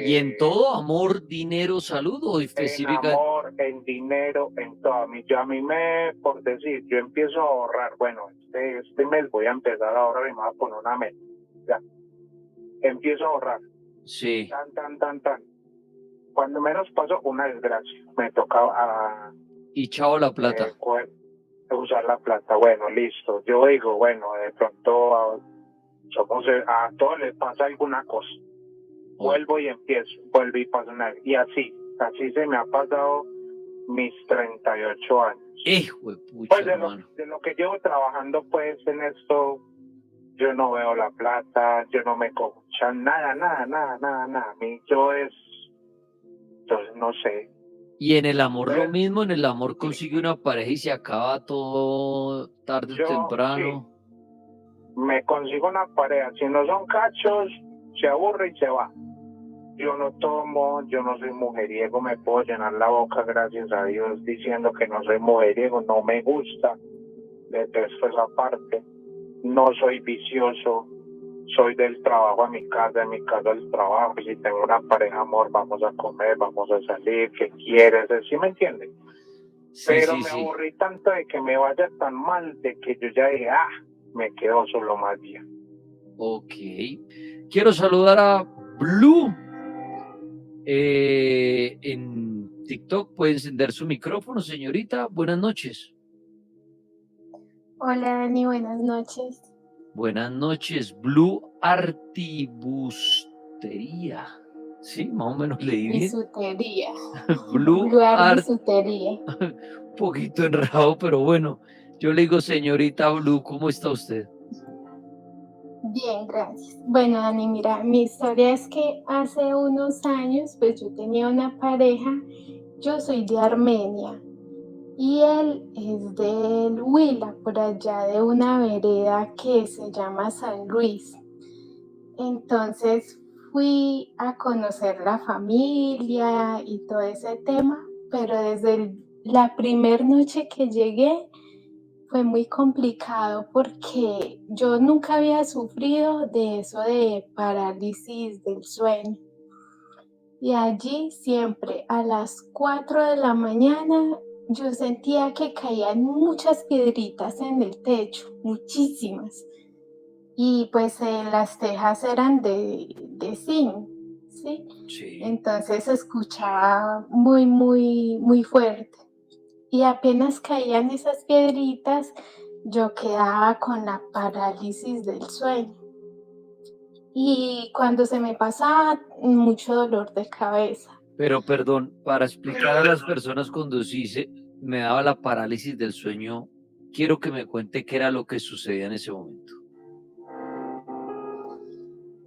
¿Y en que todo? ¿Amor, dinero, salud o en específica? amor, en dinero, en todo. A mí me, por decir, yo empiezo a ahorrar, bueno, este mes voy a empezar a ahorrar y me voy a poner una meta, ya, empiezo a ahorrar, Sí. tan. Cuando menos pasó una desgracia, me tocaba Y chao la plata. usar la plata, bueno, listo, yo digo, bueno, de pronto a todos les pasa alguna cosa, vuelvo y empiezo, vuelvo y pasa una, y así se me ha pasado mis 38 años. Hijo de pucha, Pues hermano. de lo que llevo trabajando pues en esto, yo no veo la plata, yo no me cojo nada. A mí entonces no sé. Y en el amor lo Pero mismo, en el amor consigue una pareja y se acaba todo tarde o yo temprano. sí, me consigo una pareja, si no son cachos, se aburre y se va. Yo no tomo, yo no soy mujeriego, me puedo llenar la boca, gracias a Dios, diciendo que no soy mujeriego, no me gusta, detesto esa parte, no soy vicioso, soy del trabajo a mi casa, de mi casa al trabajo, y si tengo una pareja, amor, vamos a comer, vamos a salir, ¿qué quieres? ¿Sí me entiendes? Sí, Pero sí, me sí. aburrí tanto de que me vaya tan mal, de que yo ya dije, me quedo solo más bien. Ok. Quiero saludar a Blue. En TikTok puede encender su micrófono, señorita. Buenas noches. Hola Dani, buenas noches. Buenas noches, Blue Artibustería. Sí, más o menos leí bien. Bisutería. Blue Luar Art. bisutería. Un poquito enredado, pero bueno. Yo le digo, señorita Blue, ¿cómo está usted? Bien, gracias. Bueno, Dani, mira, mi historia es que hace unos años, pues yo tenía una pareja, yo soy de Armenia y él es del Huila, por allá de una vereda que se llama San Luis. Entonces fui a conocer la familia y todo ese tema, pero desde la primera noche que llegué fue muy complicado porque yo nunca había sufrido de eso de parálisis del sueño. Y allí siempre a las 4 de la mañana yo sentía que caían muchas piedritas en el techo, muchísimas. Y pues las tejas eran de zinc, ¿sí? Sí. Entonces se escuchaba muy fuerte. Y apenas caían esas piedritas, yo quedaba con la parálisis del sueño. Y cuando se me pasaba, mucho dolor de cabeza. Pero perdón, para explicar a las personas cuando sí me daba la parálisis del sueño, quiero que me cuente qué era lo que sucedía en ese momento.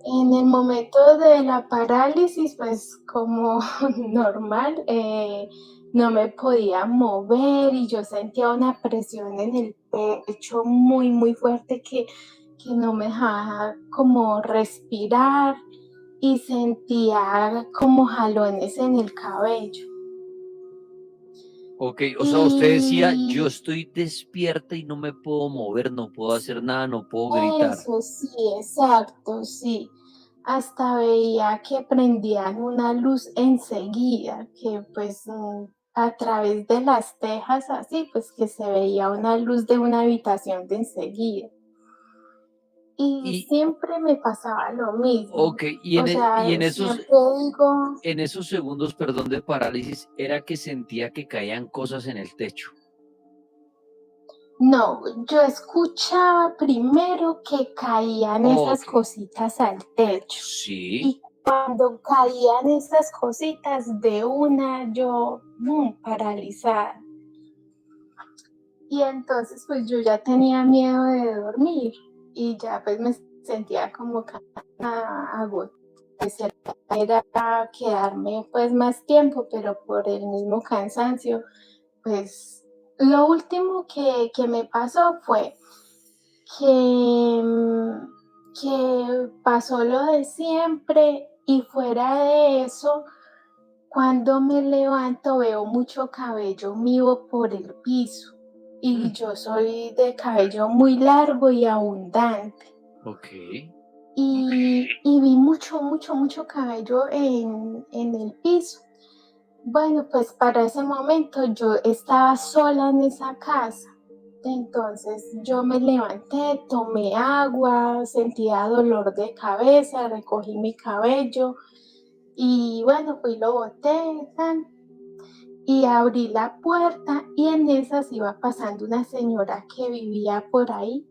En el momento de la parálisis, pues como normal, no me podía mover y yo sentía una presión en el pecho muy fuerte que no me dejaba como respirar y sentía como jalones en el cabello. Ok, o sea, usted decía, yo Y estoy despierta y no me puedo mover, no puedo hacer nada, no puedo gritar. eso sí, exacto, sí. Hasta veía que prendían una luz enseguida, que pues a través de las tejas así, pues que se veía una luz de una habitación de enseguida. Y Y, siempre me pasaba lo mismo. ok, O sea, siempre digo, en esos segundos, perdón, de parálisis, era que sentía que caían cosas en el techo. no, yo escuchaba primero que caían esas Ok, cositas al techo. sí. Y cuando caían esas cositas de una, yo paralizada. Y entonces pues yo ya tenía miedo de dormir y ya pues me sentía como agotada. Era quedarme pues más tiempo, pero por el mismo cansancio, pues lo último que me pasó fue que pasó lo de siempre y fuera de eso, cuando me levanto veo mucho cabello mío por el piso y yo soy de cabello muy largo y abundante. Ok. Y vi mucho cabello en el piso. Bueno, pues para ese momento yo estaba sola en esa casa. Entonces yo me levanté, tomé agua, sentía dolor de cabeza, recogí mi cabello y bueno, fui y lo boté, tan, y abrí la puerta y en esas iba pasando una señora que vivía por ahí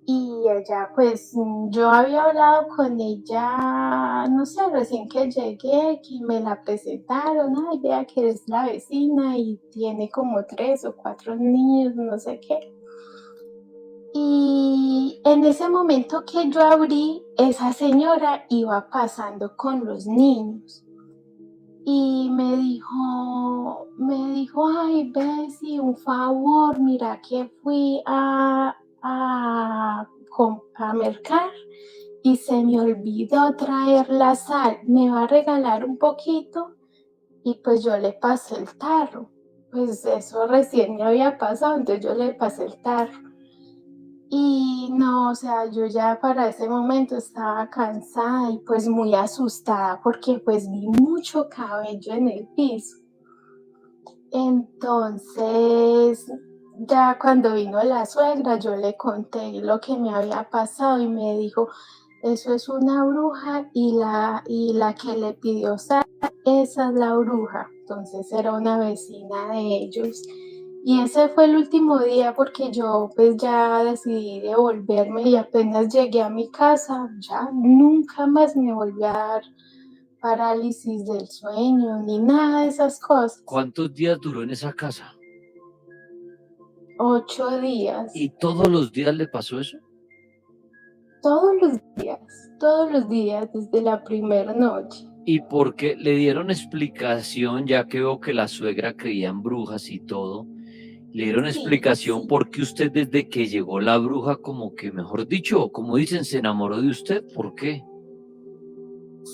y ella, pues yo había hablado con ella, no sé, recién que llegué, que me la presentaron, ay, vea que es la vecina y tiene como 3 o 4 niños, no sé qué. Y en ese momento que yo abrí, esa señora iba pasando con los niños y me dijo, ay, Bessie, un favor, mira que fui a mercar y se me olvidó traer la sal, ¿me va a regalar un poquito? Y pues yo le pasé el tarro, pues eso recién me había pasado, entonces yo le pasé el tarro. Y no, o sea, yo ya para ese momento estaba cansada y pues muy asustada porque pues vi mucho cabello en el piso. Entonces, ya cuando vino la suegra, yo le conté lo que me había pasado y me dijo, eso es una bruja y la que le pidió sal, esa es la bruja. Entonces era una vecina de ellos. Y ese fue el último día porque yo pues ya decidí devolverme y apenas llegué a mi casa, ya nunca más me volví a dar parálisis del sueño ni nada de esas cosas. ¿Cuántos días duró en esa casa? 8 días, ¿Y todos los días le pasó eso? todos los días desde la primera noche. ¿Y por qué le dieron explicación, ya que veo que la suegra creía en brujas y todo? ¿Le dieron explicación Sí. por qué usted desde que llegó la bruja, como que, mejor dicho, como dicen, se enamoró de usted? ¿Por qué?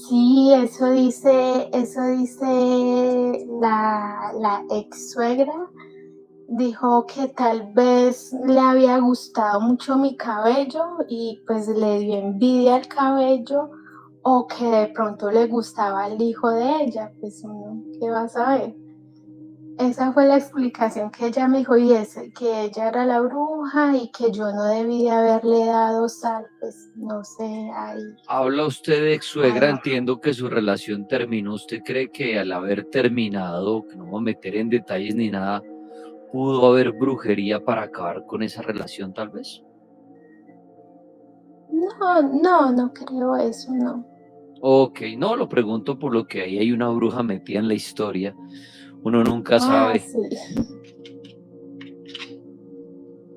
Sí, eso dice la ex suegra. Dijo que tal vez le había gustado mucho mi cabello y pues le dio envidia al cabello o que de pronto le gustaba el hijo de ella, pues uno, ¿qué va a saber? Esa fue la explicación que ella me dijo y es que ella era la bruja y que yo no debía haberle dado sal, pues no sé, ahí. Habla usted de ex suegra, Ay, entiendo que su relación terminó. ¿Usted cree que al haber terminado, que no voy a meter en detalles ni nada, pudo haber brujería para acabar con esa relación tal vez? no creo eso, no. Ok, no, lo pregunto por lo que ahí hay una bruja metida en la historia. Uno nunca Ah, sabe. sí.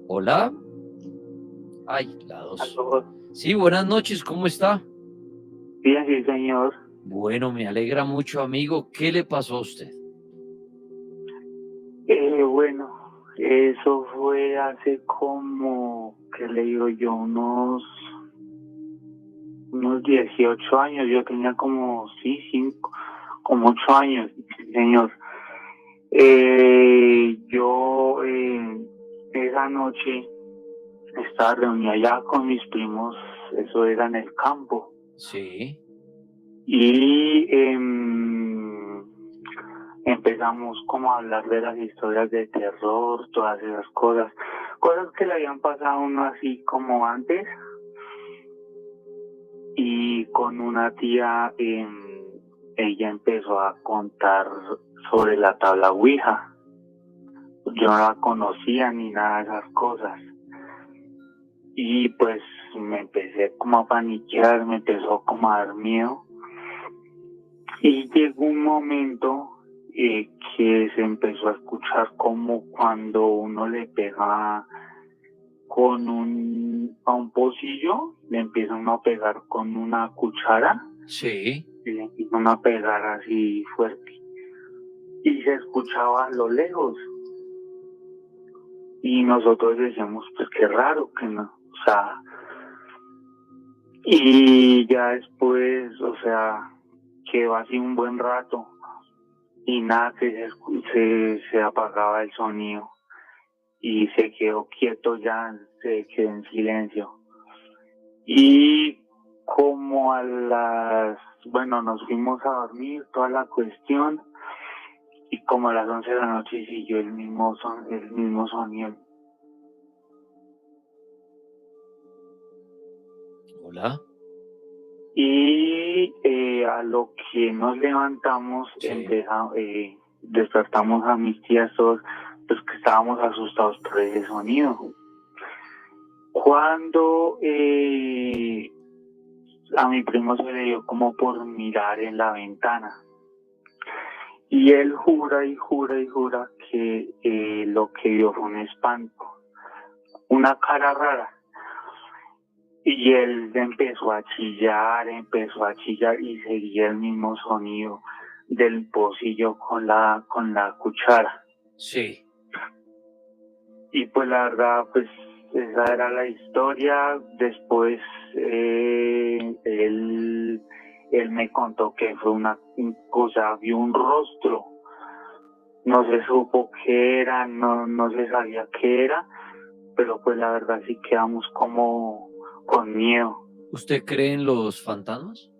Hola. Ay, la dos. Aló. Sí, buenas noches, ¿cómo está? Bien, sí, señor. Bueno, me alegra mucho, amigo. ¿Qué le pasó a usted? Bueno, eso fue hace como, ¿qué le digo yo? Unos 18 años. Yo tenía como, sí, 8 años, sí, señor. Yo esa noche estaba reunida ya con mis primos, eso era en el campo. Sí. Y empezamos como a hablar de las historias de terror, todas esas cosas que le habían pasado a uno así como antes. Y con una tía, ella empezó a contar sobre la tabla Ouija. Yo no la conocía ni nada de esas cosas. Y pues me empecé como a paniquear, me empezó como a dar miedo. Y llegó un momento que se empezó a escuchar como cuando uno le pega a un pocillo, le empieza uno a pegar con una cuchara. Sí. Y le empiezan a pegar así fuerte. Y se escuchaba a lo lejos. Y nosotros decíamos, pues qué raro que no, o sea. Y ya después, o sea, quedó así un buen rato. Y nada, que se apagaba el sonido. y se quedó quieto ya, se quedó en silencio. Y como bueno, nos fuimos a dormir, toda la cuestión, y como a las 11 de la noche siguió el mismo sonido. Hola. Y a lo que nos levantamos, despertamos a mis tías todos, pues que estábamos asustados por ese sonido. Cuando a mi primo se le dio como por mirar en la ventana. Y él jura y jura y jura que lo que vio fue un espanto, una cara rara. Y él empezó a chillar y seguía el mismo sonido del pocillo con la cuchara. Sí. Y pues la verdad, pues esa era la historia. Después él me contó que fue vio un rostro. No se supo qué era, no se sabía qué era, pero pues la verdad sí quedamos como con miedo. ¿Usted cree en los fantasmas?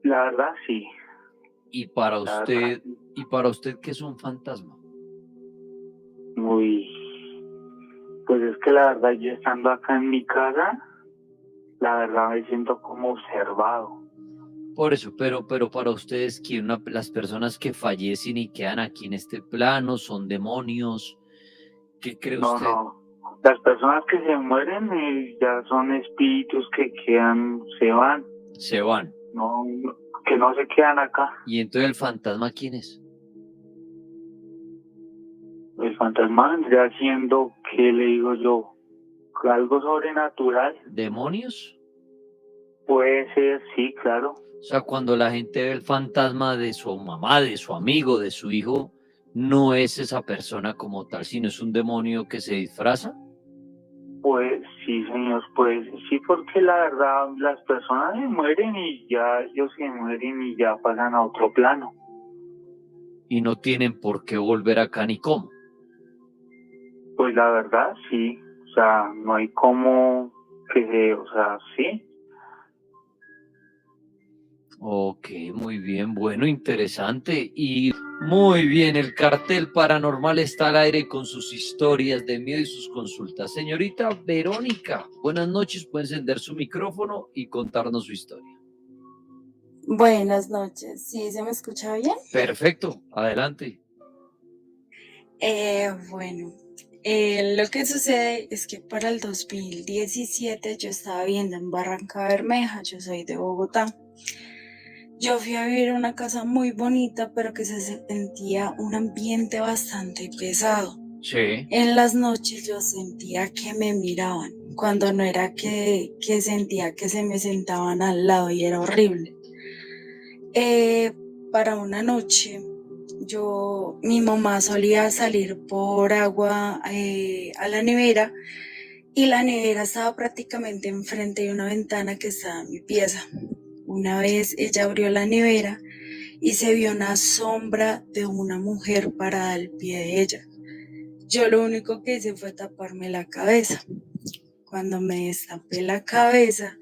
La verdad sí. ¿Y para usted qué es un fantasma? Pues es que la verdad yo estando acá en mi casa, la verdad me siento como observado. Por eso, pero para ustedes, que las personas que fallecen y quedan aquí en este plano son demonios, ¿qué cree usted? No. Las personas que se mueren ya son espíritus que se van. Se van. No, que no se quedan acá. ¿Y entonces el fantasma quién es? El fantasma vendría siendo, ¿qué le digo yo? Algo sobrenatural. ¿Demonios? Puede ser, sí, claro. O sea, cuando la gente ve el fantasma de su mamá, de su amigo, de su hijo, no es esa persona como tal, sino es un demonio que se disfraza. Pues sí, señor, pues sí, porque la verdad las personas se mueren y ya ellos se mueren y ya pasan a otro plano. Y no tienen por qué volver acá ni cómo. Pues la verdad sí, o sea, no hay cómo o sea, sí. Ok, muy bien, bueno, interesante y muy bien. El cartel paranormal está al aire con sus historias de miedo y sus consultas. Señorita Verónica, buenas noches, puede encender su micrófono y contarnos su historia. Buenas noches, ¿sí se me escucha bien? Perfecto, adelante. Bueno, lo que sucede es que para el 2017 yo estaba viviendo en Barranca Bermeja, yo soy de Bogotá. Yo fui a vivir en una casa muy bonita, pero que se sentía un ambiente bastante pesado. Sí. En las noches yo sentía que me miraban, cuando no era que sentía que se me sentaban al lado y era horrible. Para una noche, mi mamá solía salir por agua a la nevera y la nevera estaba prácticamente enfrente de una ventana que estaba en mi pieza. Una vez ella abrió la nevera y se vio una sombra de una mujer parada al pie de ella. Yo lo único que hice fue taparme la cabeza. Cuando me destapé la cabeza,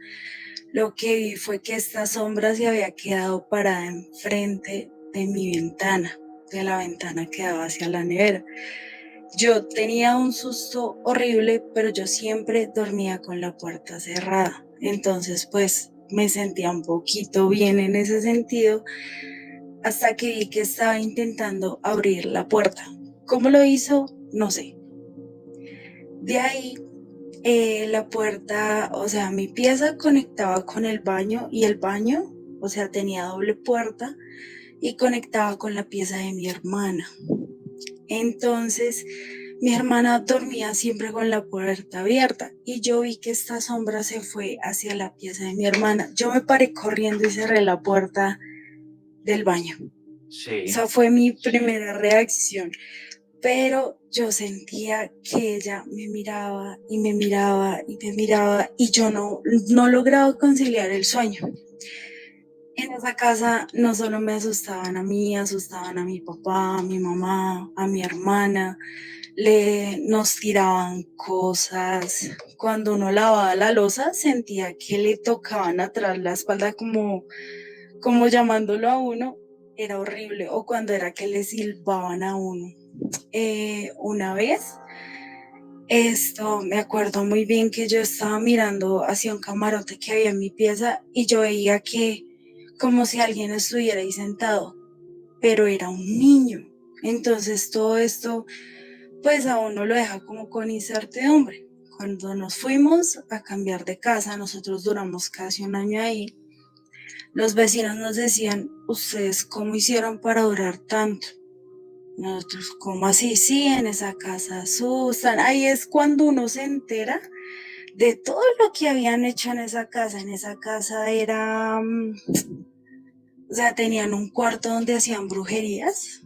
lo que vi fue que esta sombra se había quedado parada enfrente de mi ventana, de la ventana que daba hacia la nevera. Yo tenía un susto horrible, pero yo siempre dormía con la puerta cerrada. Entonces, pues, me sentía un poquito bien en ese sentido, hasta que vi que estaba intentando abrir la puerta. ¿Cómo lo hizo? No sé. De ahí, la puerta, o sea, mi pieza conectaba con el baño y el baño, o sea, tenía doble puerta y conectaba con la pieza de mi hermana. Entonces, mi hermana dormía siempre con la puerta abierta y yo vi que esta sombra se fue hacia la pieza de mi hermana. Yo me paré corriendo y cerré la puerta del baño. Sí. Esa fue mi primera reacción. Pero yo sentía que ella me miraba y me miraba y me miraba y yo no lograba conciliar el sueño. En esa casa no solo me asustaban a mí, asustaban a mi papá, a mi mamá, a mi hermana. nos tiraban cosas. Cuando uno lavaba la loza, sentía que le tocaban atrás la espalda como llamándolo a uno. Era horrible. O cuando era que le silbaban a uno. Una vez, me acuerdo muy bien que yo estaba mirando hacia un camarote que había en mi pieza y yo veía que como si alguien estuviera ahí sentado, pero era un niño. Entonces todo esto pues a uno lo deja como con incertidumbre. Cuando nos fuimos a cambiar de casa, nosotros duramos casi un año ahí, los vecinos nos decían, ¿ustedes cómo hicieron para durar tanto? Nosotros, ¿cómo así? Sí, en esa casa asustan. Ahí es cuando uno se entera de todo lo que habían hecho en esa casa. En esa casa era, o sea, tenían un cuarto donde hacían brujerías,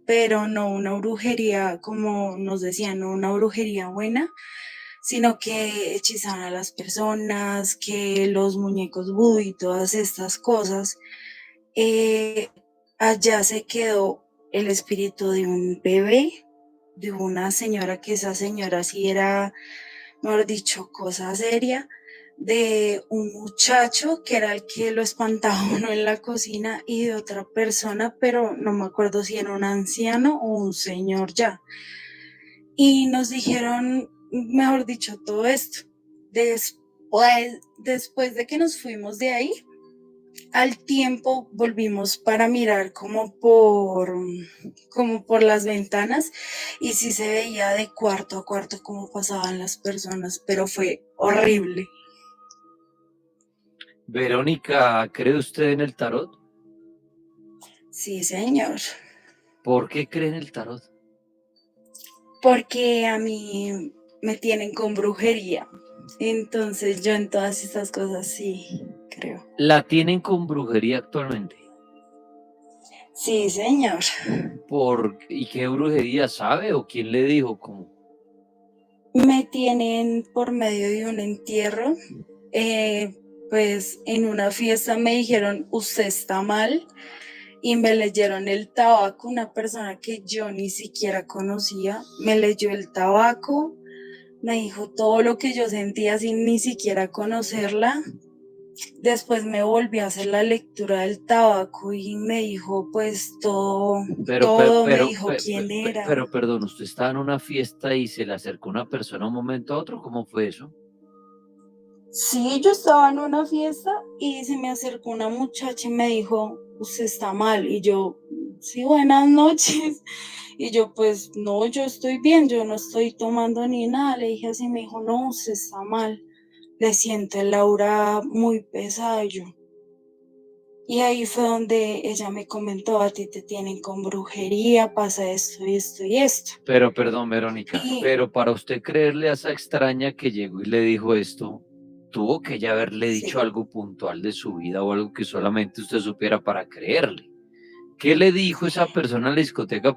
pero no una brujería como nos decían, no una brujería buena, sino que hechizaban a las personas, que los muñecos vudú y todas estas cosas. Allá se quedó el espíritu de un bebé, de una señora, que esa señora sí era, mejor dicho, cosa seria, de un muchacho que era el que lo espantaba uno en la cocina y de otra persona, pero no me acuerdo si era un anciano o un señor ya. Y nos dijeron, mejor dicho, todo esto. Después de que nos fuimos de ahí, al tiempo volvimos para mirar como por las ventanas y sí se veía de cuarto a cuarto cómo pasaban las personas, pero fue horrible. Verónica, ¿cree usted en el tarot? Sí, señor. ¿Por qué cree en el tarot? Porque a mí me tienen con brujería. Entonces yo en todas estas cosas sí creo. ¿La tienen con brujería actualmente? Sí, señor. ¿Y qué brujería sabe o quién le dijo cómo? Me tienen por medio de un entierro. Pues en una fiesta me dijeron, usted está mal. Y me leyeron el tabaco, una persona que yo ni siquiera conocía. Me leyó el tabaco, me dijo todo lo que yo sentía sin ni siquiera conocerla. Después me volví a hacer la lectura del tabaco y me dijo pues todo, me dijo quién era. Pero perdón, ¿usted estaba en una fiesta y se le acercó una persona un momento a otro? ¿Cómo fue eso? Sí, yo estaba en una fiesta y se me acercó una muchacha y me dijo, usted está mal. Y yo, sí, buenas noches. Y yo, pues, no, yo estoy bien, yo no estoy tomando ni nada. Le dije así, me dijo, no, usted está mal. Le siento el aura muy pesada. Y ahí fue donde ella me comentó, a ti te tienen con brujería, pasa esto y esto y esto. Pero perdón, Verónica, pero para usted creerle a esa extraña que llegó y le dijo esto, tuvo que ya haberle dicho algo puntual de su vida o algo que solamente usted supiera para creerle. ¿Qué le dijo esa persona en la discoteca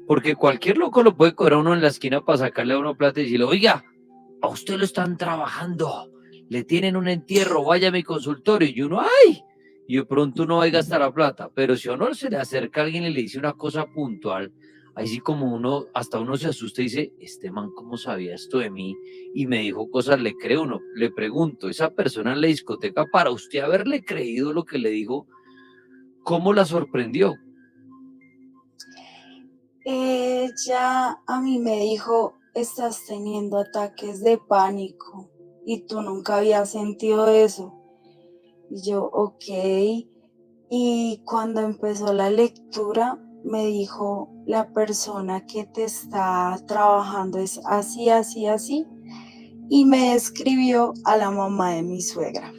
porque cualquier loco lo puede cobrar uno en la esquina para sacarle a uno plata y decirle, oiga, a usted lo están trabajando, le tienen un entierro, vaya a mi consultorio, y uno, ¡ay! Y de pronto uno va a gastar la plata, pero si a uno se le acerca a alguien y le dice una cosa puntual, ahí sí como hasta uno se asusta y dice, este man, ¿cómo sabía esto de mí? Y me dijo cosas, le creo uno, le pregunto, esa persona en la discoteca, para usted haberle creído lo que le dijo, ¿cómo la sorprendió? Ella a mí me dijo, estás teniendo ataques de pánico y tú nunca habías sentido eso. Y yo, ok. Y cuando empezó la lectura, me dijo, la persona que te está trabajando es así, así, así. Y me describió a la mamá de mi suegra.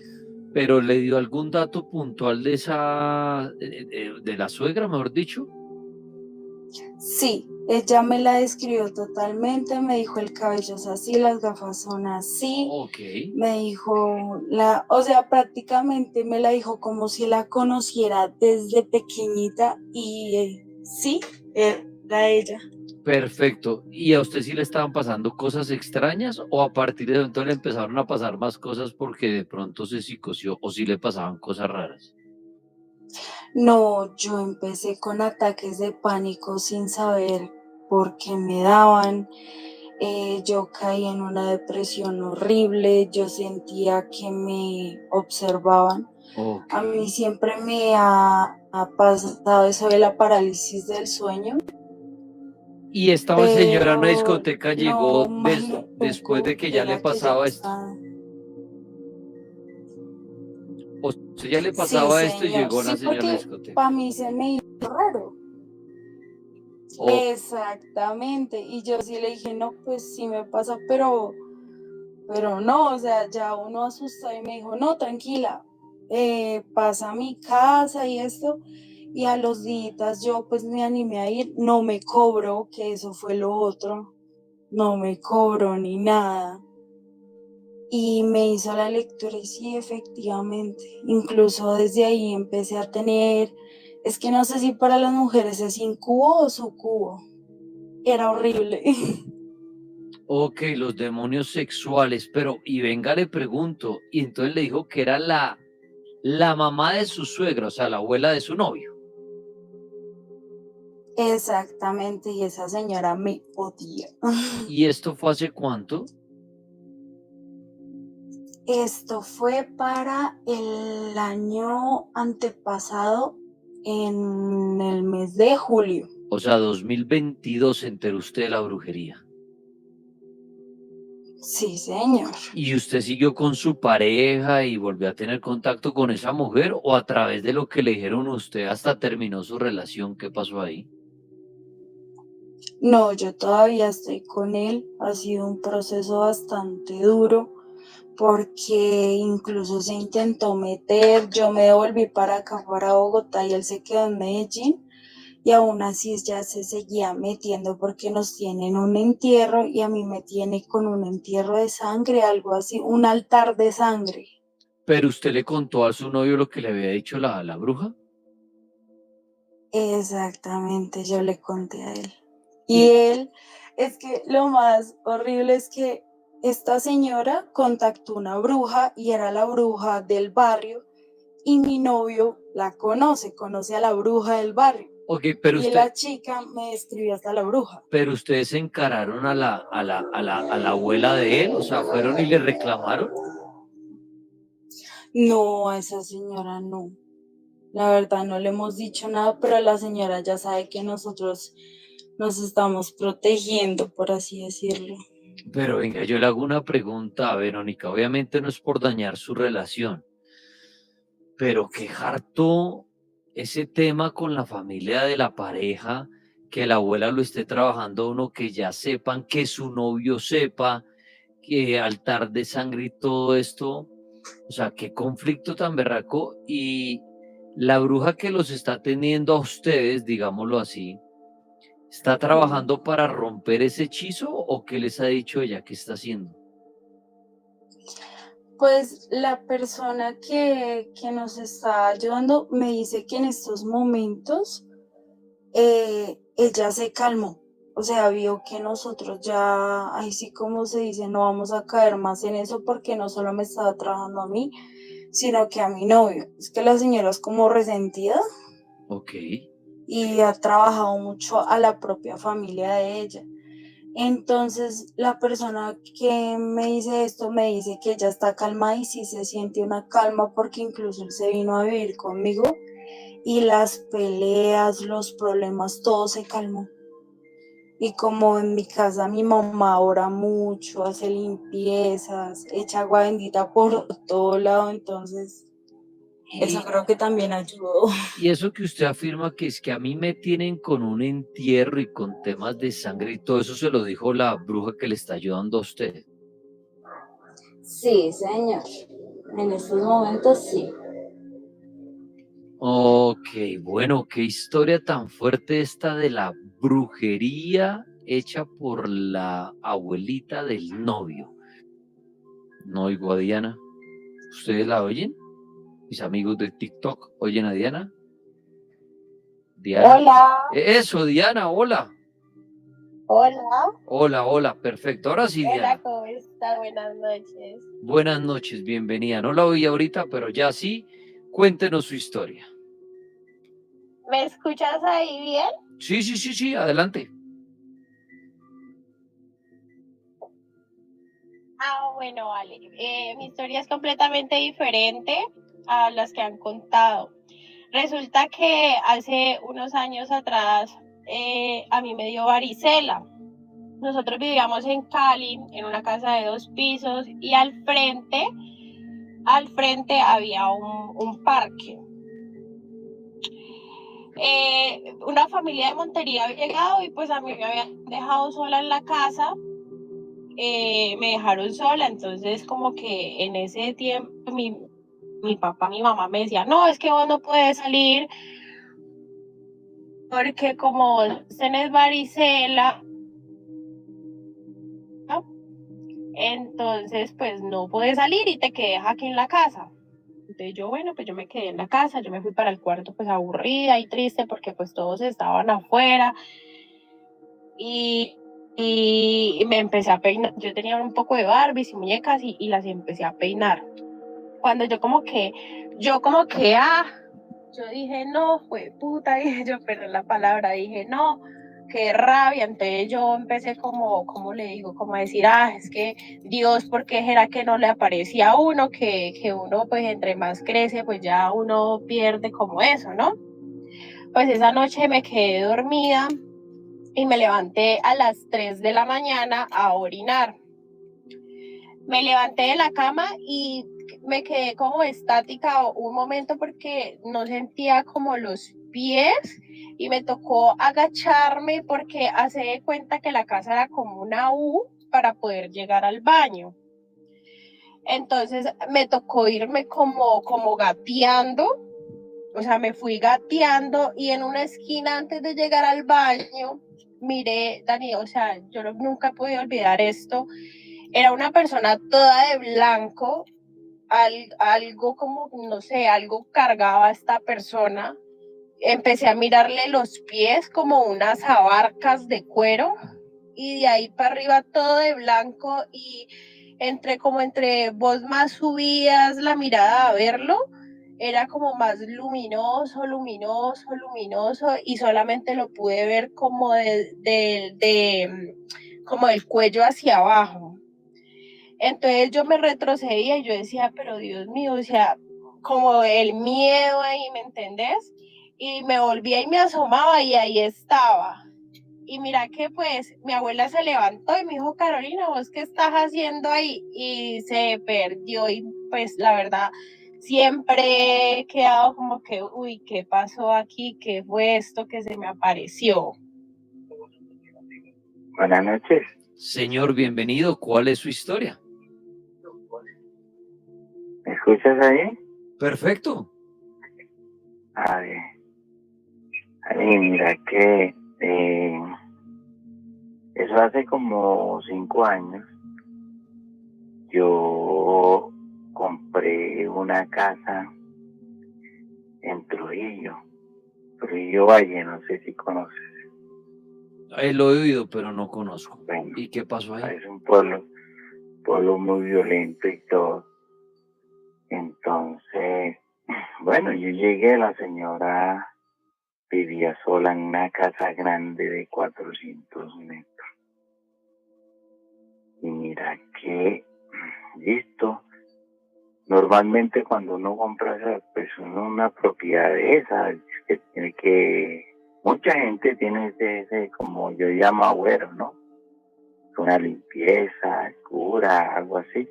¿Pero le dio algún dato puntual de la suegra, mejor dicho? Sí, ella me la describió totalmente, me dijo el cabello es así, las gafas son así. Okay. Me dijo, o sea, prácticamente me la dijo como si la conociera desde pequeñita y sí, era ella. Perfecto. ¿Y a usted sí le estaban pasando cosas extrañas o a partir de entonces le empezaron a pasar más cosas porque de pronto se psicoció o sí le pasaban cosas raras? No, yo empecé con ataques de pánico sin saber porque me daban. Yo caí en una depresión horrible, yo sentía que me observaban. A mí siempre me ha pasado eso de la parálisis del sueño. Y esta señora a una Pero discoteca llegó no, después de que ya le era que yo pasaba esto. estaba... O sea, ya le Sí, pasaba esto y señor. llegó la Sí, señora a la porque discoteca. para mí se me hizo raro. O- Exactamente. Y yo sí le dije, no, pues sí me pasa, pero no, o sea, ya uno asustado y me dijo, no, tranquila, pasa a mi casa y esto. Y a los días yo pues me animé a ir, no me cobró, que eso fue lo otro, no me cobró ni nada. Y me hizo la lectura y sí, efectivamente, incluso desde ahí empecé a tener, es que no sé si para las mujeres es incubo o sucubo, era horrible. Ok, los demonios sexuales, pero y venga, le pregunto, y entonces le dijo que era la mamá de su suegra, o sea, la abuela de su novio. Exactamente, y esa señora me odia. ¿Y esto fue hace cuánto? Esto fue para el año antepasado, en el mes de julio. O sea, 2022 se enteró usted de la brujería. Sí, señor. ¿Y usted siguió con su pareja y volvió a tener contacto con esa mujer o a través de lo que le dijeron a usted hasta terminó su relación? ¿Qué pasó ahí? No, yo todavía estoy con él. Ha sido un proceso bastante duro porque incluso se intentó meter. Yo me devolví para acá, para Bogotá, y él se quedó en Medellín. Y aún así ya se seguía metiendo porque nos tienen un entierro y a mí me tiene con un entierro de sangre, algo así, un altar de sangre. ¿Pero usted le contó a su novio lo que le había dicho la bruja? Exactamente, yo le conté a él. Y él, es que lo más horrible es que esta señora contactó una bruja y era la bruja del barrio y mi novio la conoce a la bruja del barrio. Ok, pero Y la chica me describió hasta la bruja. pero ustedes encararon a la abuela de él, o sea, fueron y le reclamaron. No, a esa señora no. La verdad no le hemos dicho nada, pero la señora ya sabe que nosotros nos estamos protegiendo, por así decirlo. Pero venga, yo le hago una pregunta a Verónica. Obviamente no es por dañar su relación, pero qué harto ese tema con la familia de la pareja, que la abuela lo esté trabajando uno, que ya sepan, que su novio sepa, que altar de sangre y todo esto. O sea, qué conflicto tan berraco. Y la bruja que los está teniendo a ustedes, digámoslo así, ¿está trabajando para romper ese hechizo o qué les ha dicho ella que está haciendo? Pues la persona que nos está ayudando me dice que en estos momentos ella se calmó. O sea, vio que nosotros ya, ahí sí como se dice, no vamos a caer más en eso porque no solo me estaba trabajando a mí, sino que a mi novio. Es que la señora es como resentida. Ok. Y ha trabajado mucho a la propia familia de ella. Entonces, la persona que me dice esto me dice que ella está calma y sí se siente una calma porque incluso él se vino a vivir conmigo y las peleas, los problemas, todo se calmó. Y como en mi casa mi mamá ora mucho, hace limpiezas, echa agua bendita por todo lado, entonces eso creo que también ayudó. Y eso que usted afirma que es que a mí me tienen con un entierro y con temas de sangre y todo eso se lo dijo la bruja que le está ayudando a usted. Sí, señor. En estos momentos sí. Ok, bueno, qué historia tan fuerte esta de la brujería hecha por la abuelita del novio. No oigo a Diana. ¿Ustedes la oyen? Mis amigos de TikTok, ¿oyen a Diana? Diana. Hola. Eso, Diana, hola. Hola. Hola, hola, perfecto. Ahora sí, Diana. Hola, ¿cómo estás? Buenas noches. Buenas noches, bienvenida. No la oí ahorita, pero ya sí. Cuéntenos su historia. ¿Me escuchas ahí bien? Sí, adelante. Bueno, vale. Mi historia es completamente diferente a las que han contado. Resulta que hace unos años atrás a mí me dio varicela. Nosotros vivíamos en Cali, en una casa de 2 pisos, y al frente había un parque. Una familia de Montería había llegado y pues a mí me habían dejado sola en la casa. Me dejaron sola, entonces como que en ese tiempo mi papá, mi mamá me decía, no, es que vos no puedes salir porque como tenés varicela, ¿no? Entonces pues no puedes salir y te quedas aquí en la casa. Entonces yo, bueno, pues yo me quedé en la casa, yo me fui para el cuarto pues aburrida y triste porque pues todos estaban afuera y me empecé a peinar. Yo tenía un poco de Barbies y muñecas y las empecé a peinar. Cuando yo como que, yo dije, no, fue puta, dije yo, perdón la palabra, dije, no, qué rabia. Entonces yo empecé como le digo, como a decir, es que Dios, ¿por qué será que no le aparecía a uno? Que uno, pues, entre más crece, pues ya uno pierde como eso, ¿no? Pues esa noche me quedé dormida y me levanté a las 3 de la mañana a orinar. Me levanté de la cama y me quedé como estática un momento porque no sentía como los pies y me tocó agacharme porque hace de cuenta que la casa era como una U para poder llegar al baño. Entonces me tocó irme como gateando, o sea, me fui gateando y en una esquina antes de llegar al baño, miré, Dani, o sea, yo nunca he podido olvidar esto. Era una persona toda de blanco, algo como, no sé, algo cargaba a esta persona. Empecé a mirarle los pies como unas abarcas de cuero y de ahí para arriba todo de blanco y entre vos más subías la mirada a verlo, era como más luminoso, luminoso, luminoso y solamente lo pude ver como como del cuello hacia abajo. Entonces yo me retrocedía y yo decía, pero Dios mío, o sea, como el miedo ahí, ¿me entendés? Y me volvía y me asomaba y ahí estaba. Y mira que pues mi abuela se levantó y me dijo, Carolina, ¿vos qué estás haciendo ahí? Y se perdió y pues la verdad siempre he quedado como que, uy, ¿qué pasó aquí? ¿Qué fue esto que se me apareció? Buenas noches. Señor, bienvenido. ¿Cuál es su historia? ¿Me escuchas ahí? Perfecto. A ver. Mira que eso hace como 5 años. Yo compré una casa en Trujillo Valle, no sé si conoces. Lo he oído, pero no conozco. Bueno, ¿Y qué pasó ahí? es un pueblo muy violento y todo. Entonces, bueno, yo llegué, la señora vivía sola en una casa grande de 400 metros. Y mira que, listo, normalmente cuando uno compra pues una propiedad de esas, que tiene mucha gente tiene ese como yo llamo agüero, ¿no? Una limpieza, cura, algo así.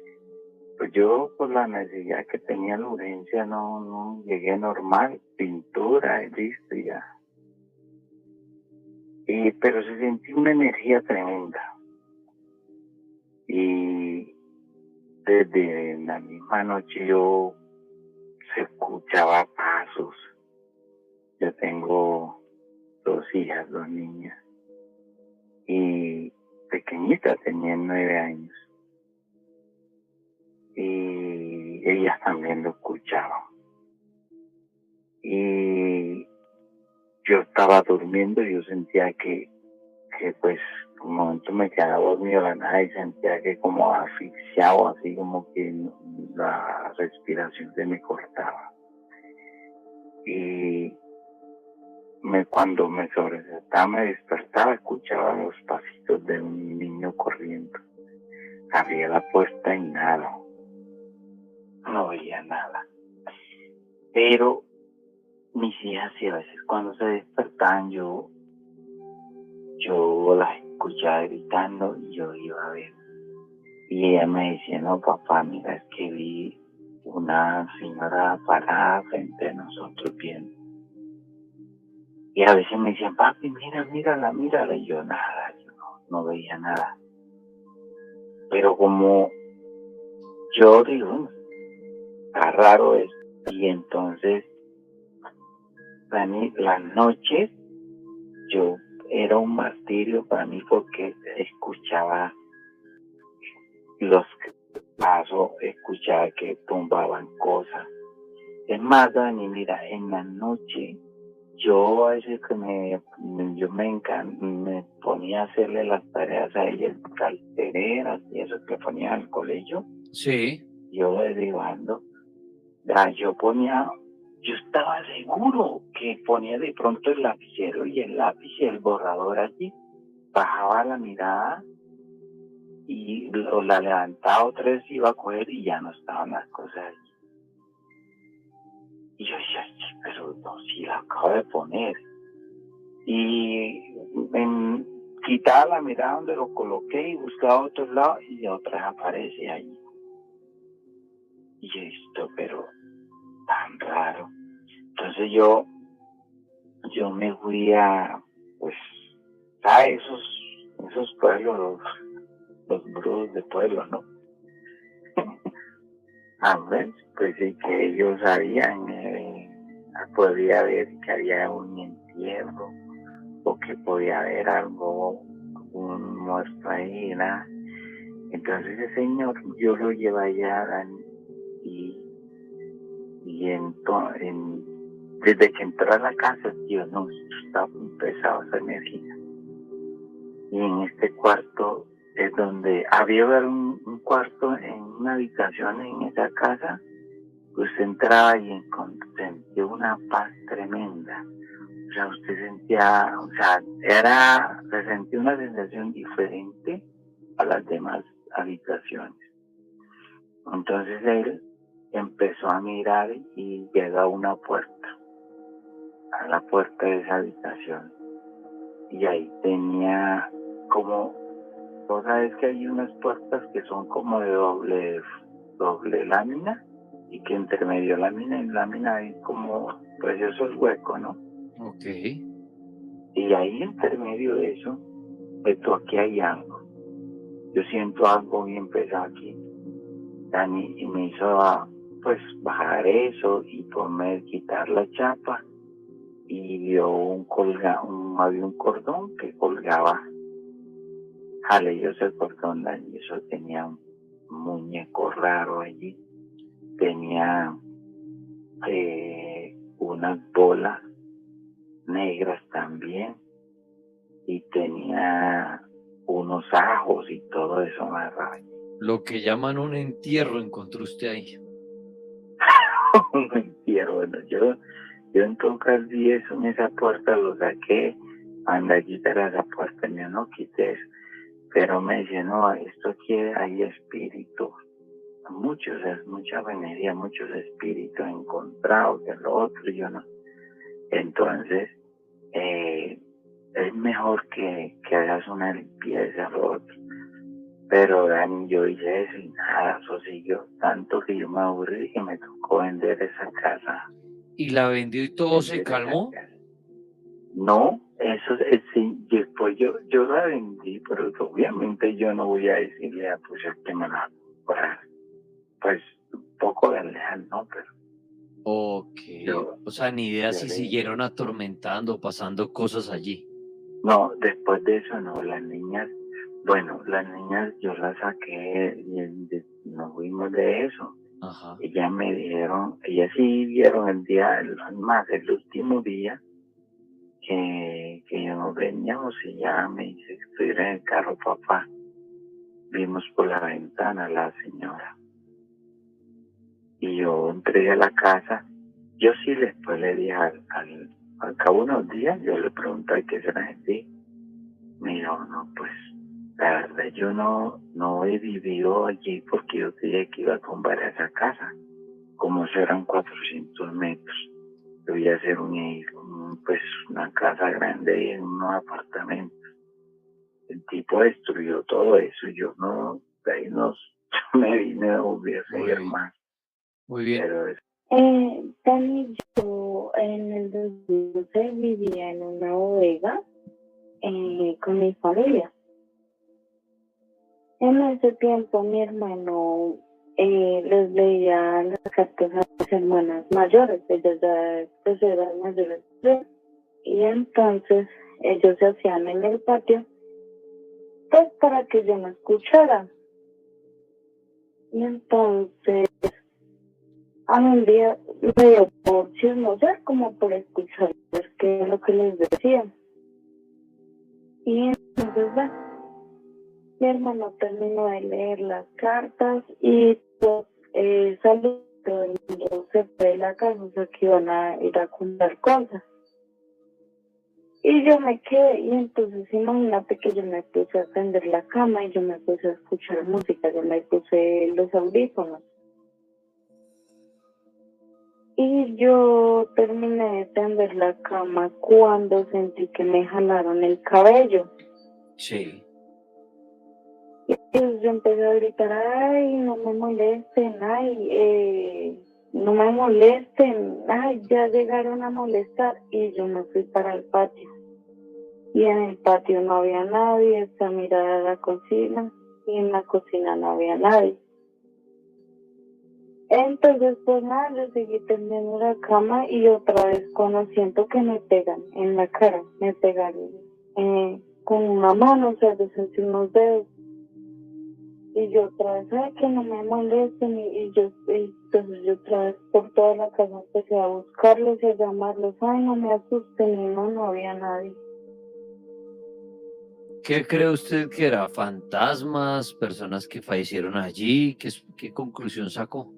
Pues yo por la necesidad que tenía, la urgencia, no llegué normal, pintura, listo y ya. Pero se sentía una energía tremenda. Y desde la misma noche yo se escuchaba pasos. Yo tengo 2 hijas, 2 niñas. Y pequeñitas, tenían 9 años. Y ellas también lo escuchaban. Y yo estaba durmiendo y yo sentía que pues un momento me quedaba dormido la nada y sentía que como asfixiado, así como que la respiración se me cortaba. Y cuando me sobresaltaba, me despertaba, escuchaba los pasitos de un niño corriendo. abría la puerta y nada, no veía nada. Pero mis hijas, sí, a veces cuando se despertaban, yo las escuchaba gritando y yo iba a ver. Y ella me decía, no, papá, mira, es que vi una señora parada frente a nosotros viendo. Y a veces me decían, papi, mírala. Y yo nada, yo no veía nada. Pero como yo digo, está raro eso. Y entonces, para mí, las noches, yo era un martirio para mí porque escuchaba los pasos, escuchaba que tumbaban cosas. Es más, Dani, mira, en la noche, yo a veces que me ponía a hacerle las tareas a ella, cartereras y eso que ponía al colegio. Sí. Yo derivando, yo estaba seguro que ponía de pronto el lapicero y el lápiz y el borrador allí, bajaba la mirada y la levantaba otra vez, iba a coger y ya no estaban las cosas allí. Y yo decía, pero no, si la acabo de poner. Y quitaba la mirada donde lo coloqué y buscaba a otro lado y otra vez aparece allí. Y esto, pero tan raro. Entonces yo me fui a, pues, a esos pueblos, los brujos de pueblo, ¿no? A ver, pues sí que ellos sabían, podía ver que había un entierro o que podía haber algo, un muerto ahí, ¿no? Entonces el señor, yo lo llevé allá, Dani, desde que entró a la casa, Dios no, estaba muy pesado esa energía. Y en este cuarto es donde había un cuarto en una habitación en esa casa, pues entraba y sentía una paz tremenda. O sea, usted sentía, se sentía una sensación diferente a las demás habitaciones. Entonces él empezó a mirar y llegó a una puerta, a la puerta de esa habitación. Y ahí tenía como, vos sabes que hay unas puertas que son como de doble lámina y que entre medio lámina y lámina hay como, pues eso es hueco, ¿no? Ok. Y ahí entre medio de eso, aquí hay algo. Yo siento algo bien pesado aquí, Dani, y me hizo pues bajar eso y quitar la chapa y vio había un cordón que colgaba. Jale, yo ese cordón, Dani, eso tenía un muñeco raro allí, tenía unas bolas negras también y tenía unos ajos y todo eso más raro. Lo que llaman un entierro encontró usted ahí. Un entierro, bueno, yo en todo caso vi eso en esa puerta, lo saqué, anda a quitar esa puerta, yo no quité eso, pero me dice, no, esto aquí hay espíritus, mucha venería, muchos espíritus encontrados, que lo otro, yo no. Entonces, es mejor que hagas una limpieza, lo otro. Pero Dani, yo hice eso y nada, eso siguió tanto que yo me aburrí y me tocó vender esa casa. ¿Y la vendió y todo se calmó? No, eso es sí, después yo la vendí, pero obviamente yo no voy a decirle a pues el que me la comprar. Pues un poco de leal, ¿no? Pero Ok, o sea, ni idea si siguieron atormentando, pasando cosas allí. No, después de eso no, las niñas yo las saqué y nos fuimos de eso. Ajá. Ellas me dijeron, ellas sí vieron el último día que nos veníamos y ya me dice que estuviera en el carro, papá. Vimos por la ventana a la señora. Y yo entré a la casa. Yo sí después le dije al cabo de unos días, yo le pregunté qué será de ti. Me dijo, no, pues La verdad, yo no he vivido allí porque yo creía que iba a tumbar esa casa. Como serán 400 metros, yo voy a hacer pues una casa grande en unos apartamentos. El tipo destruyó todo eso y yo no, de ahí me vine a volver a seguir más. Muy bien. Pero Dani, yo en el 2012 vivía en una bodega con mi familia. En ese tiempo mi hermano les leía las cartas a las hermanas mayores, ellas ya pues, eran mayores, y entonces ellos se hacían en el patio pues para que yo no escuchara. Y entonces a mí un día me dio por chismosear, como por escuchar qué es lo que les decían. Y entonces mi hermano terminó de leer las cartas y pues salió, todo el mundo se fue de la casa, o sea que iban a ir a comprar cosas. Y yo me quedé, y entonces imagínate que yo me puse a tender la cama y yo me puse a escuchar música, yo me puse los audífonos. Y yo terminé de tender la cama cuando sentí que me jalaron el cabello. Sí. Y pues yo empecé a gritar, ay, no me molesten, ay, no me molesten, ay, ya llegaron a molestar. Y yo me fui para el patio. Y en el patio no había nadie, esta mirada a la cocina, y en la cocina no había nadie. Entonces, pues nada, yo seguí tendiendo la cama y otra vez cuando siento que me pegan en la cara, me pegaron con una mano, o sea, yo sentí unos dedos. Y yo otra vez, ay, que no me molesten, y entonces yo otra vez por toda la casa empecé a buscarlos y a llamarlos, ay, no me asusten, y no había nadie. ¿Qué cree usted que era? ¿Fantasmas? ¿Personas que fallecieron allí? ¿Qué conclusión sacó?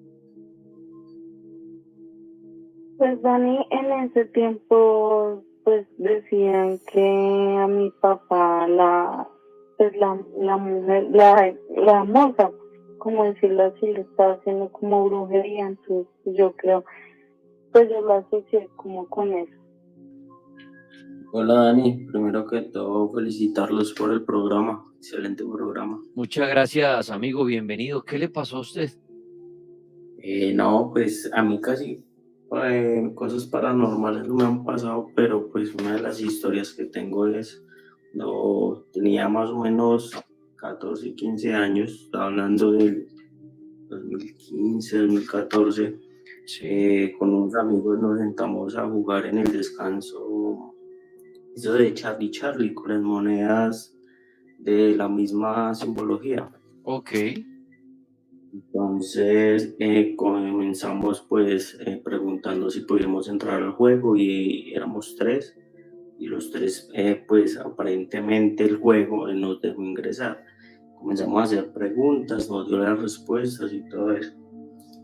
Pues Dani, en ese tiempo, pues decían que a mi papá, la mujer, la moza, como decirlo así, le estaba haciendo como brujería, entonces yo creo, pues yo lo asocié como con eso. Hola Dani, primero que todo felicitarlos por el programa, excelente programa. Muchas gracias, amigo, bienvenido. ¿Qué le pasó a usted? No, pues a mí casi cosas paranormales no me han pasado, pero pues una de las historias que tengo es, no tenía más o menos 14, 15 años, estaba hablando del 2015, 2014, con unos amigos nos sentamos a jugar en el descanso, eso de Charlie, con las monedas de la misma simbología. Ok. Entonces comenzamos pues preguntando si podíamos entrar al juego y éramos 3 y los 3 pues aparentemente el juego nos dejó ingresar. Comenzamos a hacer preguntas, nos dio las respuestas y todo eso.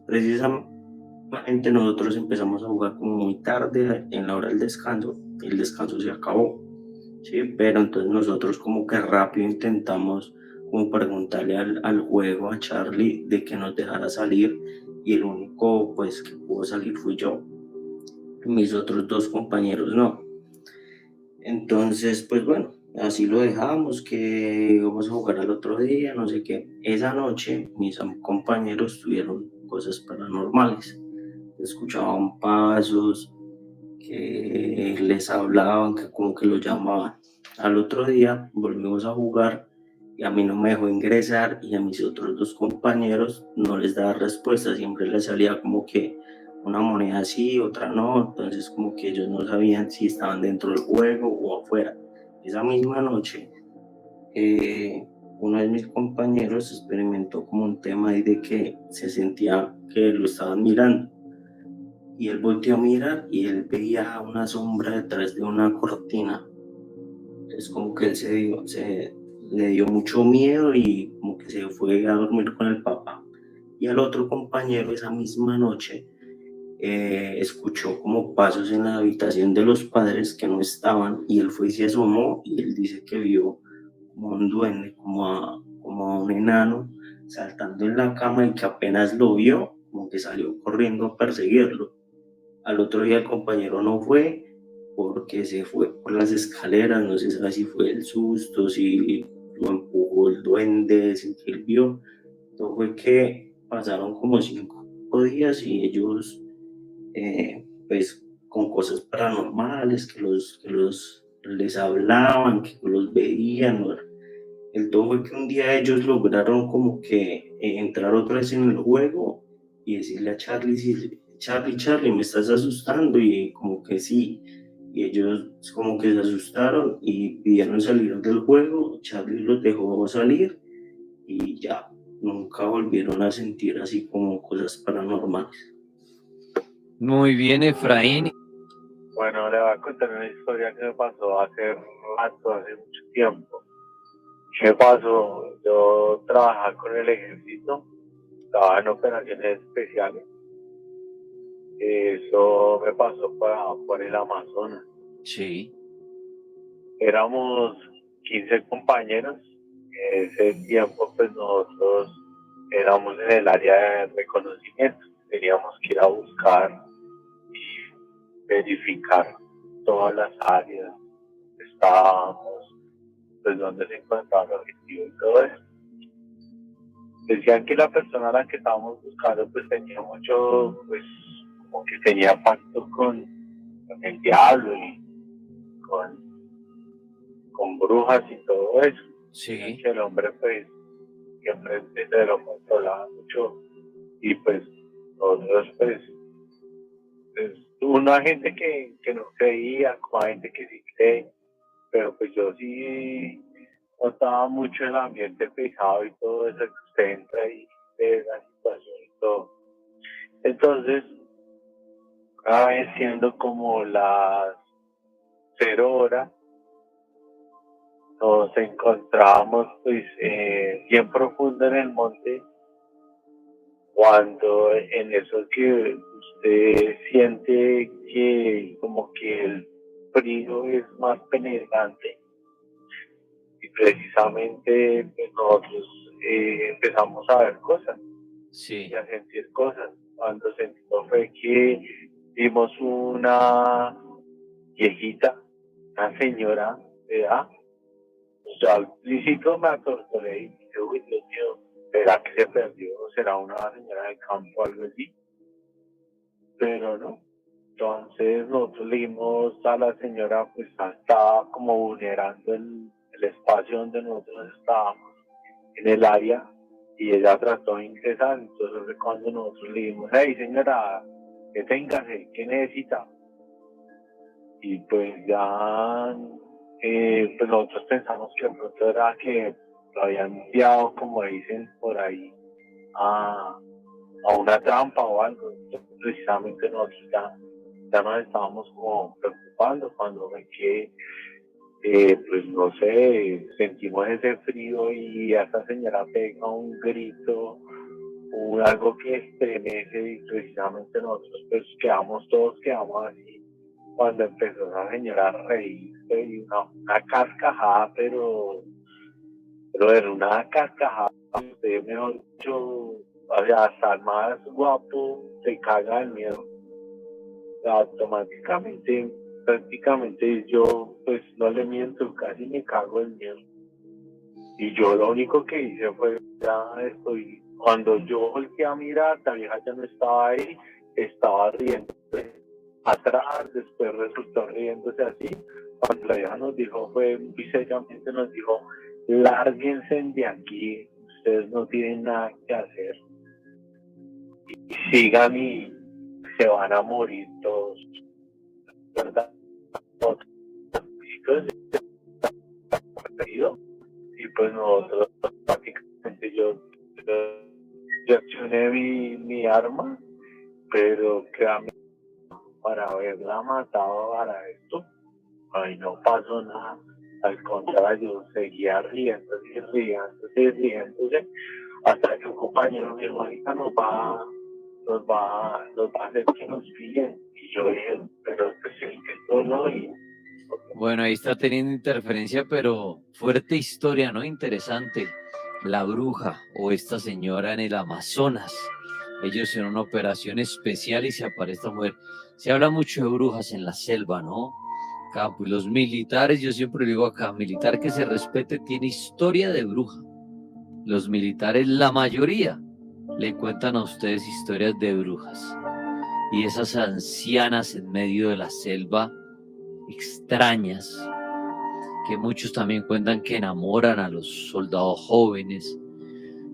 Precisamente nosotros empezamos a jugar como muy tarde en la hora del descanso, el descanso se acabó, ¿sí? Pero entonces nosotros como que rápido intentamos como preguntarle al juego, a Charlie, de que nos dejara salir, y el único pues que pudo salir fui yo, mis otros 2 compañeros no. Entonces pues bueno, así lo dejamos, que íbamos a jugar al otro día, no sé qué. Esa noche mis compañeros tuvieron cosas paranormales, escuchaban pasos, que les hablaban, que como que los llamaban. Al otro día volvimos a jugar y a mí no me dejó ingresar, y a mis otros 2 compañeros no les daba respuesta, siempre les salía como que una moneda sí, otra no, entonces como que ellos no sabían si estaban dentro del juego o afuera. Esa misma noche uno de mis compañeros experimentó como un tema ahí de que se sentía que lo estaban mirando, y él volteó a mirar y él veía una sombra detrás de una cortina. Es como que él le dio mucho miedo y como que se fue a dormir con el papá. Y al otro compañero esa misma noche escuchó como pasos en la habitación de los padres que no estaban, y él fue y se asomó y él dice que vio un duende, como a un enano saltando en la cama, y que apenas lo vio, como que salió corriendo a perseguirlo. Al otro día el compañero no fue porque se fue por las escaleras, no se sabe si fue el susto, si lo empujó el duende, sin que él vio. Todo fue que pasaron como 5 días y ellos, pues, con cosas paranormales, les hablaban, que los veían, ¿no? El todo fue que un día ellos lograron como que entrar otra vez en el juego y decirle a Charlie, sí, Charlie, me estás asustando, y como que sí, y ellos como que se asustaron y pidieron salir del juego. Charlie los dejó salir y ya nunca volvieron a sentir así como cosas paranormales. Muy bien, Efraín. Bueno, le voy a contar una historia que me pasó hace mucho tiempo. ¿Qué pasó? Yo trabajaba con el ejército, estaba en operaciones especiales. Eso me pasó por el Amazonas. Sí. Éramos 15 compañeros. En ese tiempo, pues nosotros éramos en el área de reconocimiento. Teníamos que ir a buscar y verificar todas las áreas que estábamos, pues donde se encontraba el objetivo y todo eso. Decían que la persona a la que estábamos buscando pues tenía mucho, pues como que tenía pacto con el diablo y con brujas y todo eso. Sí. Que el hombre pues siempre se lo controlaba mucho, y pues nosotros pues una gente que no creía, como gente que sí cree, pero pues yo sí notaba mucho el ambiente pesado y todo eso que usted entra y ve la situación y todo. Entonces, cada vez siendo como las 0 horas, nos encontrábamos pues bien profundo en el monte, cuando en eso que usted siente que como que el frío es más penetrante, y precisamente pues, nosotros empezamos a ver cosas, sí, y a sentir cosas. Cuando sentimos fue que vimos una viejita, una señora de edad. O sea, al principio me atortolé y dije, uy, Dios mío, ¿será que se perdió? ¿Será una señora de campo o algo así? Pero no. Entonces nosotros le dimos a la señora, pues estaba como vulnerando el espacio donde nosotros estábamos, en el área, y ella trató de ingresar. Entonces cuando nosotros le dimos, hey señora, deténgase, ¿qué necesita? Y pues ya pues nosotros pensamos que de pronto era que lo habían enviado, como dicen por ahí, a una trampa o algo. Entonces, precisamente nosotros ya nos estábamos como preocupando cuando ven que pues no sé, sentimos ese frío y a esa señora pega un grito o algo que estremece, y precisamente nosotros pues todos quedamos así cuando empezó esa señora a reírse, y una carcajada, pero era una carcajada, usted mejor dicho, o sea, hasta el más guapo se caga del miedo. Automáticamente, prácticamente yo, pues no le miento, casi me cago del miedo. Y yo lo único que hice fue, cuando yo volteé a mirar, la vieja ya no estaba ahí, estaba riendo atrás, después resultó riéndose así. Cuando la vieja nos dijo, muy seriamente nos dijo, lárguense de aquí, ustedes no tienen nada que hacer, y sigan y se van a morir todos, ¿verdad? Y pues nosotros prácticamente yo accioné mi arma, pero créame, para haberla matado para esto, ay, no pasó nada. Al contrario, seguía riéndose, hasta que un compañero mi hermanita nos va a hacer que nos pillen. Y yo dije, pero pues sí, que esto no, y Bueno, ahí está teniendo interferencia, pero fuerte historia, ¿no? Interesante. La bruja o esta señora en el Amazonas. Ellos hicieron una operación especial y se aparece esta mujer. Se habla mucho de brujas en la selva, ¿no? Campo. Y los militares, yo siempre digo acá, militar que se respete tiene historia de bruja. Los militares, la mayoría, le cuentan a ustedes historias de brujas. Y esas ancianas en medio de la selva, extrañas, que muchos también cuentan que enamoran a los soldados jóvenes.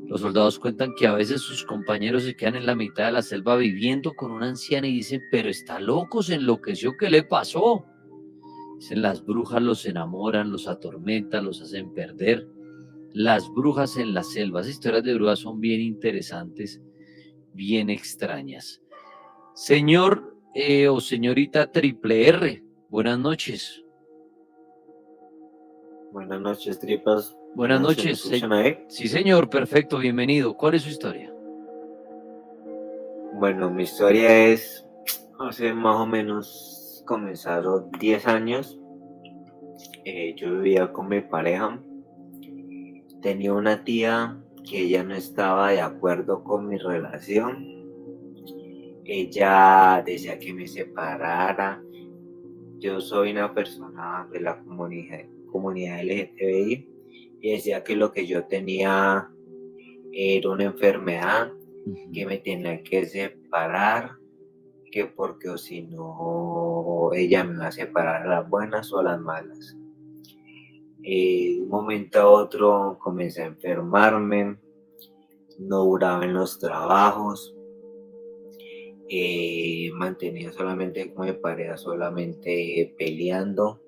Los soldados cuentan que a veces sus compañeros se quedan en la mitad de la selva viviendo con una anciana y dicen, pero está loco, se enloqueció, ¿qué le pasó? Dicen, las brujas los enamoran, los atormentan, los hacen perder. Las brujas en la selva, esas historias de brujas son bien interesantes, bien extrañas. Señor o señorita Triple R, buenas noches. Buenas noches, tripas. Buenas ¿Me noches. escuchan ahí? Sí, señor, perfecto, bienvenido. ¿Cuál es su historia? Bueno, mi historia es, hace más o menos, comenzaron 10 años. Yo vivía con mi pareja. Tenía una tía que ella no estaba de acuerdo con mi relación. Ella decía que me separara. Yo soy una persona de la comunidad LGTBI y decía que lo que yo tenía era una enfermedad, que me tenía que separar, que porque o si no ella me va a separar a las buenas o a las malas. De un momento a otro comencé a enfermarme, no duraba en los trabajos, mantenía solamente con mi pareja, solamente peleando.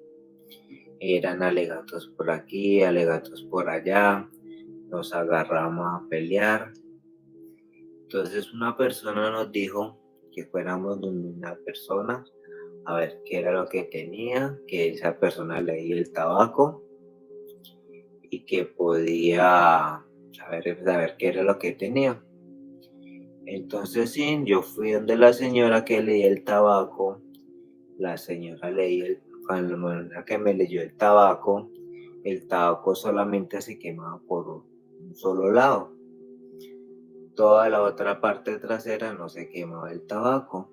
Eran alegatos por aquí, alegatos por allá, nos agarramos a pelear. Entonces una persona nos dijo que fuéramos donde una persona a ver qué era lo que tenía, que esa persona leía el tabaco y que podía saber qué era lo que tenía. Entonces sí, yo fui donde la señora que leía el tabaco. La señora cuando la que me leyó el tabaco solamente se quemaba por un solo lado. Toda la otra parte trasera no se quemaba el tabaco.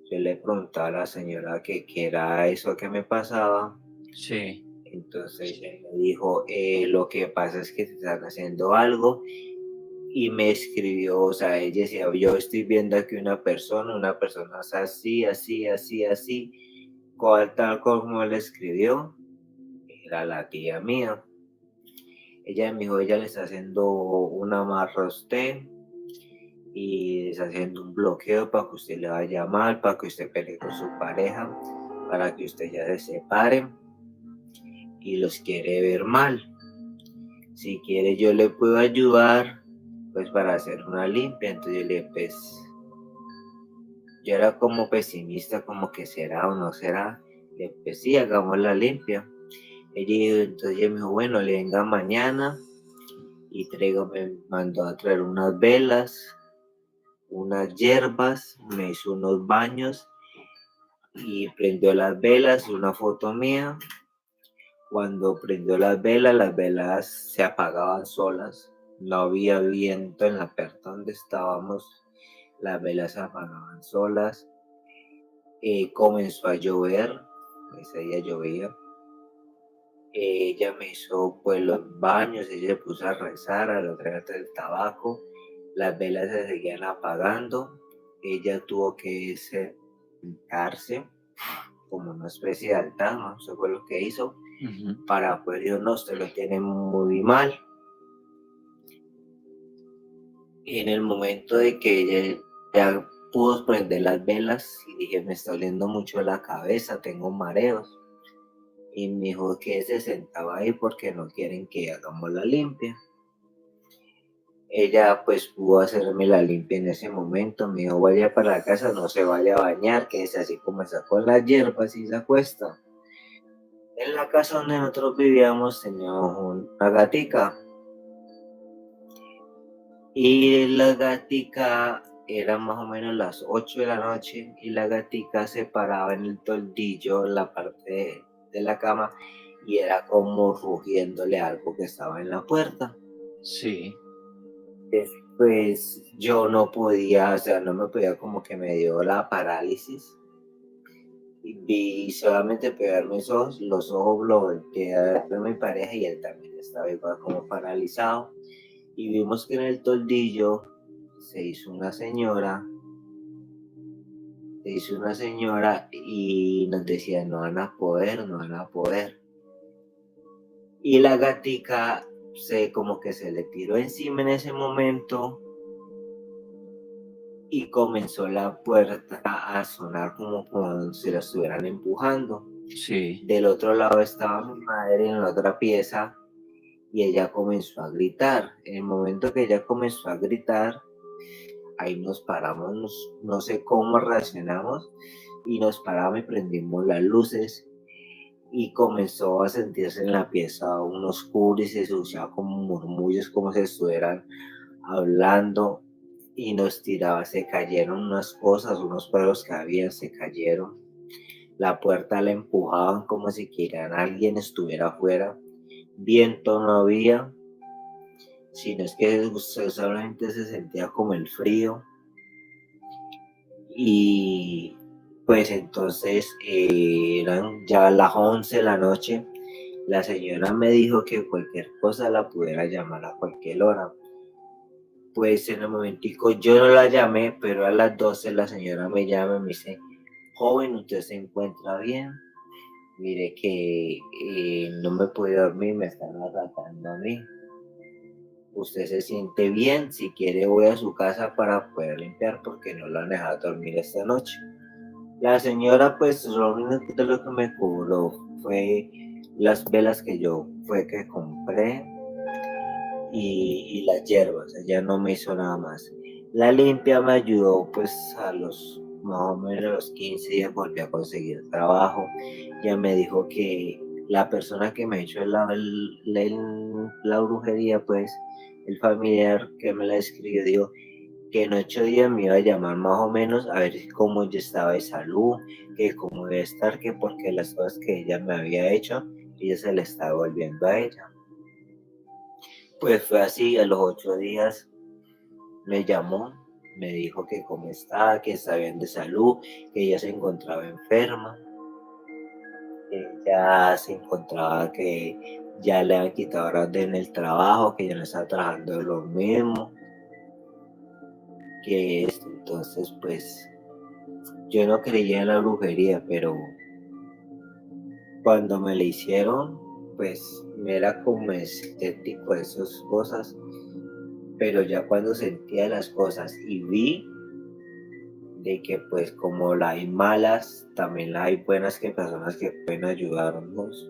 Yo le preguntaba a la señora que qué era eso que me pasaba. Sí. Entonces ella me dijo, lo que pasa es que te están haciendo algo. Y me escribió, o sea, ella decía, yo estoy viendo aquí una persona es así, así, así, así. Tal como le escribió, era la tía mía. Ella me dijo, ella le está haciendo un amarre a usted y le está haciendo un bloqueo para que usted le vaya mal, para que usted pelee con su pareja, para que usted ya se separe y los quiere ver mal. Si quiere yo le puedo ayudar pues para hacer una limpia. Entonces yo era como pesimista, como que será o no será. Pues sí, hagamos la limpia. Entonces ella me dijo, bueno, le venga mañana y me mandó a traer unas velas, unas hierbas, me hizo unos baños y prendió las velas, una foto mía. Cuando prendió las velas se apagaban solas, no había viento en la parte donde estábamos, las velas se apagaban solas. Comenzó a llover, ese día llovía. Ella me hizo pues los baños, ella se puso a rezar, a los regalos del tabaco, las velas se seguían apagando. Ella tuvo que sentarse como una especie de altar, no sé fue lo que hizo, para poder decir, no, usted lo tiene muy mal. En el momento de que ella ya pudo prender las velas, y dije, me está doliendo mucho la cabeza, tengo mareos. Y me dijo que se sentaba ahí porque no quieren que hagamos la limpia. Ella pues pudo hacerme la limpia en ese momento. Me dijo, vaya para la casa, no se vaya a bañar, que es así como sacó las hierbas y se acuesta. En la casa donde nosotros vivíamos teníamos una gatica. Y la gatica era más o menos las 8 de la noche y la gatica se paraba en el toldillo, en la parte de la cama y era como rugiéndole algo que estaba en la puerta. Sí. Pues yo no podía, o sea, no me podía, como que me dio la parálisis. Y vi solamente pegar mis ojos, los ojos lo volteé a ver de mi pareja y él también estaba igual como paralizado. Y vimos que en el toldillo se hizo una señora y nos decía, no van a poder, no van a poder. Y la gatica como que se le tiró encima en ese momento y comenzó la puerta a sonar como si la estuvieran empujando. Sí. Del otro lado estaba mi madre en la otra pieza y ella comenzó a gritar. En el momento que ella comenzó a gritar, ahí nos paramos, no sé cómo reaccionamos, y nos paramos y prendimos las luces y comenzó a sentirse en la pieza un oscuro y se escuchaba como murmullos, como si estuvieran hablando, y nos tiraba, se cayeron unas cosas, unos perros que había, se cayeron. La puerta la empujaban como si querían alguien estuviera afuera. Viento no había, sino es que solamente se sentía como el frío. Y pues entonces eran ya las 11 de la noche. La señora me dijo que cualquier cosa la pudiera llamar a cualquier hora. Pues en el momentico yo no la llamé, pero a las 12 la señora me llama y me dice, joven, ¿usted se encuentra bien? Mire que no me pude dormir, me están atacando a mí. ¿Usted se siente bien? Si quiere voy a su casa para poder limpiar porque no la han dejado dormir esta noche. La señora pues lo único de lo que me cobró fue las velas que compré y las hierbas, ella no me hizo nada más. La limpia me ayudó pues a los más o menos los 15 días volví a conseguir trabajo. Ya me dijo que la persona que me ha hecho la brujería, pues el familiar que me la escribió, dijo que en 8 días me iba a llamar más o menos a ver cómo yo estaba de salud, que cómo iba a estar, que porque las cosas que ella me había hecho, ella se le estaba volviendo a ella. Pues fue así, a los 8 días me llamó, me dijo que cómo estaba, que estaba bien de salud, que ella se encontraba enferma, que ya se encontraba que ya le habían quitado horas en el trabajo, que ya no estaba trabajando de lo mismo, que esto. Entonces pues yo no creía en la brujería, pero cuando me la hicieron, pues me era como estético esas cosas, pero ya cuando sentía las cosas y vi de que pues como la hay malas, también la hay buenas, que personas que pueden ayudarnos,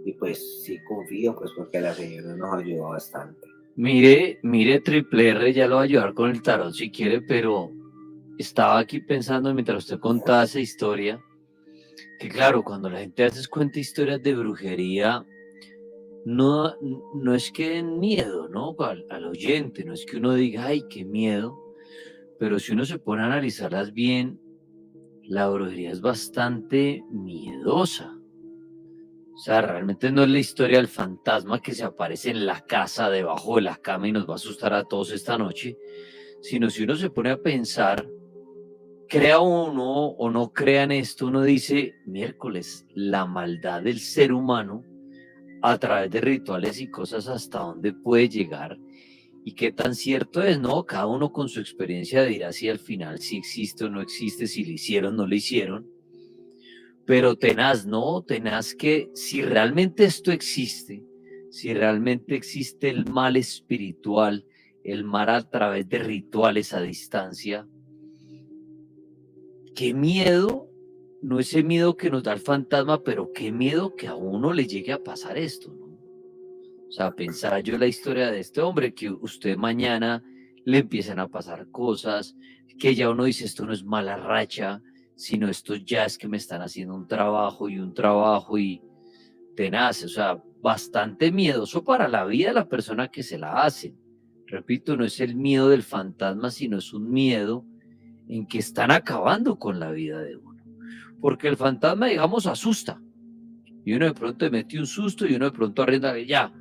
y pues sí confío, pues porque la señora nos ayudó bastante. Mire, Triple R, ya lo va a ayudar con el tarot si quiere, pero estaba aquí pensando mientras usted contaba esa historia, que claro, cuando la gente hace cuenta historias de brujería, no es que den miedo, ¿no? Al oyente, no es que uno diga, ay, qué miedo, pero si uno se pone a analizarlas bien, la brujería es bastante miedosa. O sea, realmente no es la historia del fantasma que se aparece en la casa, debajo de la cama y nos va a asustar a todos esta noche, sino si uno se pone a pensar, crea uno o no crea en esto, uno dice, miércoles, la maldad del ser humano a través de rituales y cosas hasta dónde puede llegar y qué tan cierto es, ¿no? Cada uno con su experiencia dirá si al final sí existe o no existe, si le hicieron o no le hicieron, pero tenaz, ¿no? Tenaz que si realmente esto existe, si realmente existe el mal espiritual, el mal a través de rituales a distancia, qué miedo, no ese miedo que nos da el fantasma, pero qué miedo que a uno le llegue a pasar esto, ¿no? O sea, pensar yo la historia de este hombre, que usted mañana le empiezan a pasar cosas, que ya uno dice, esto no es mala racha, sino esto ya es que me están haciendo un trabajo y tenaz, o sea, bastante miedoso para la vida de la persona que se la hace. Repito, no es el miedo del fantasma, sino es un miedo en que están acabando con la vida de uno. Porque el fantasma, digamos, asusta, Y uno de pronto le mete un susto y uno de pronto arrienda ya.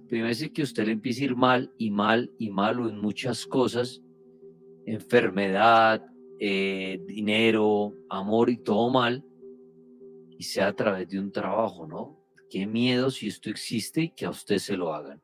Primero es que a usted le empieza a ir mal y mal y mal o en muchas cosas, enfermedad, dinero, amor y todo mal, y sea a través de un trabajo, ¿no? Qué miedo si esto existe y que a usted se lo hagan.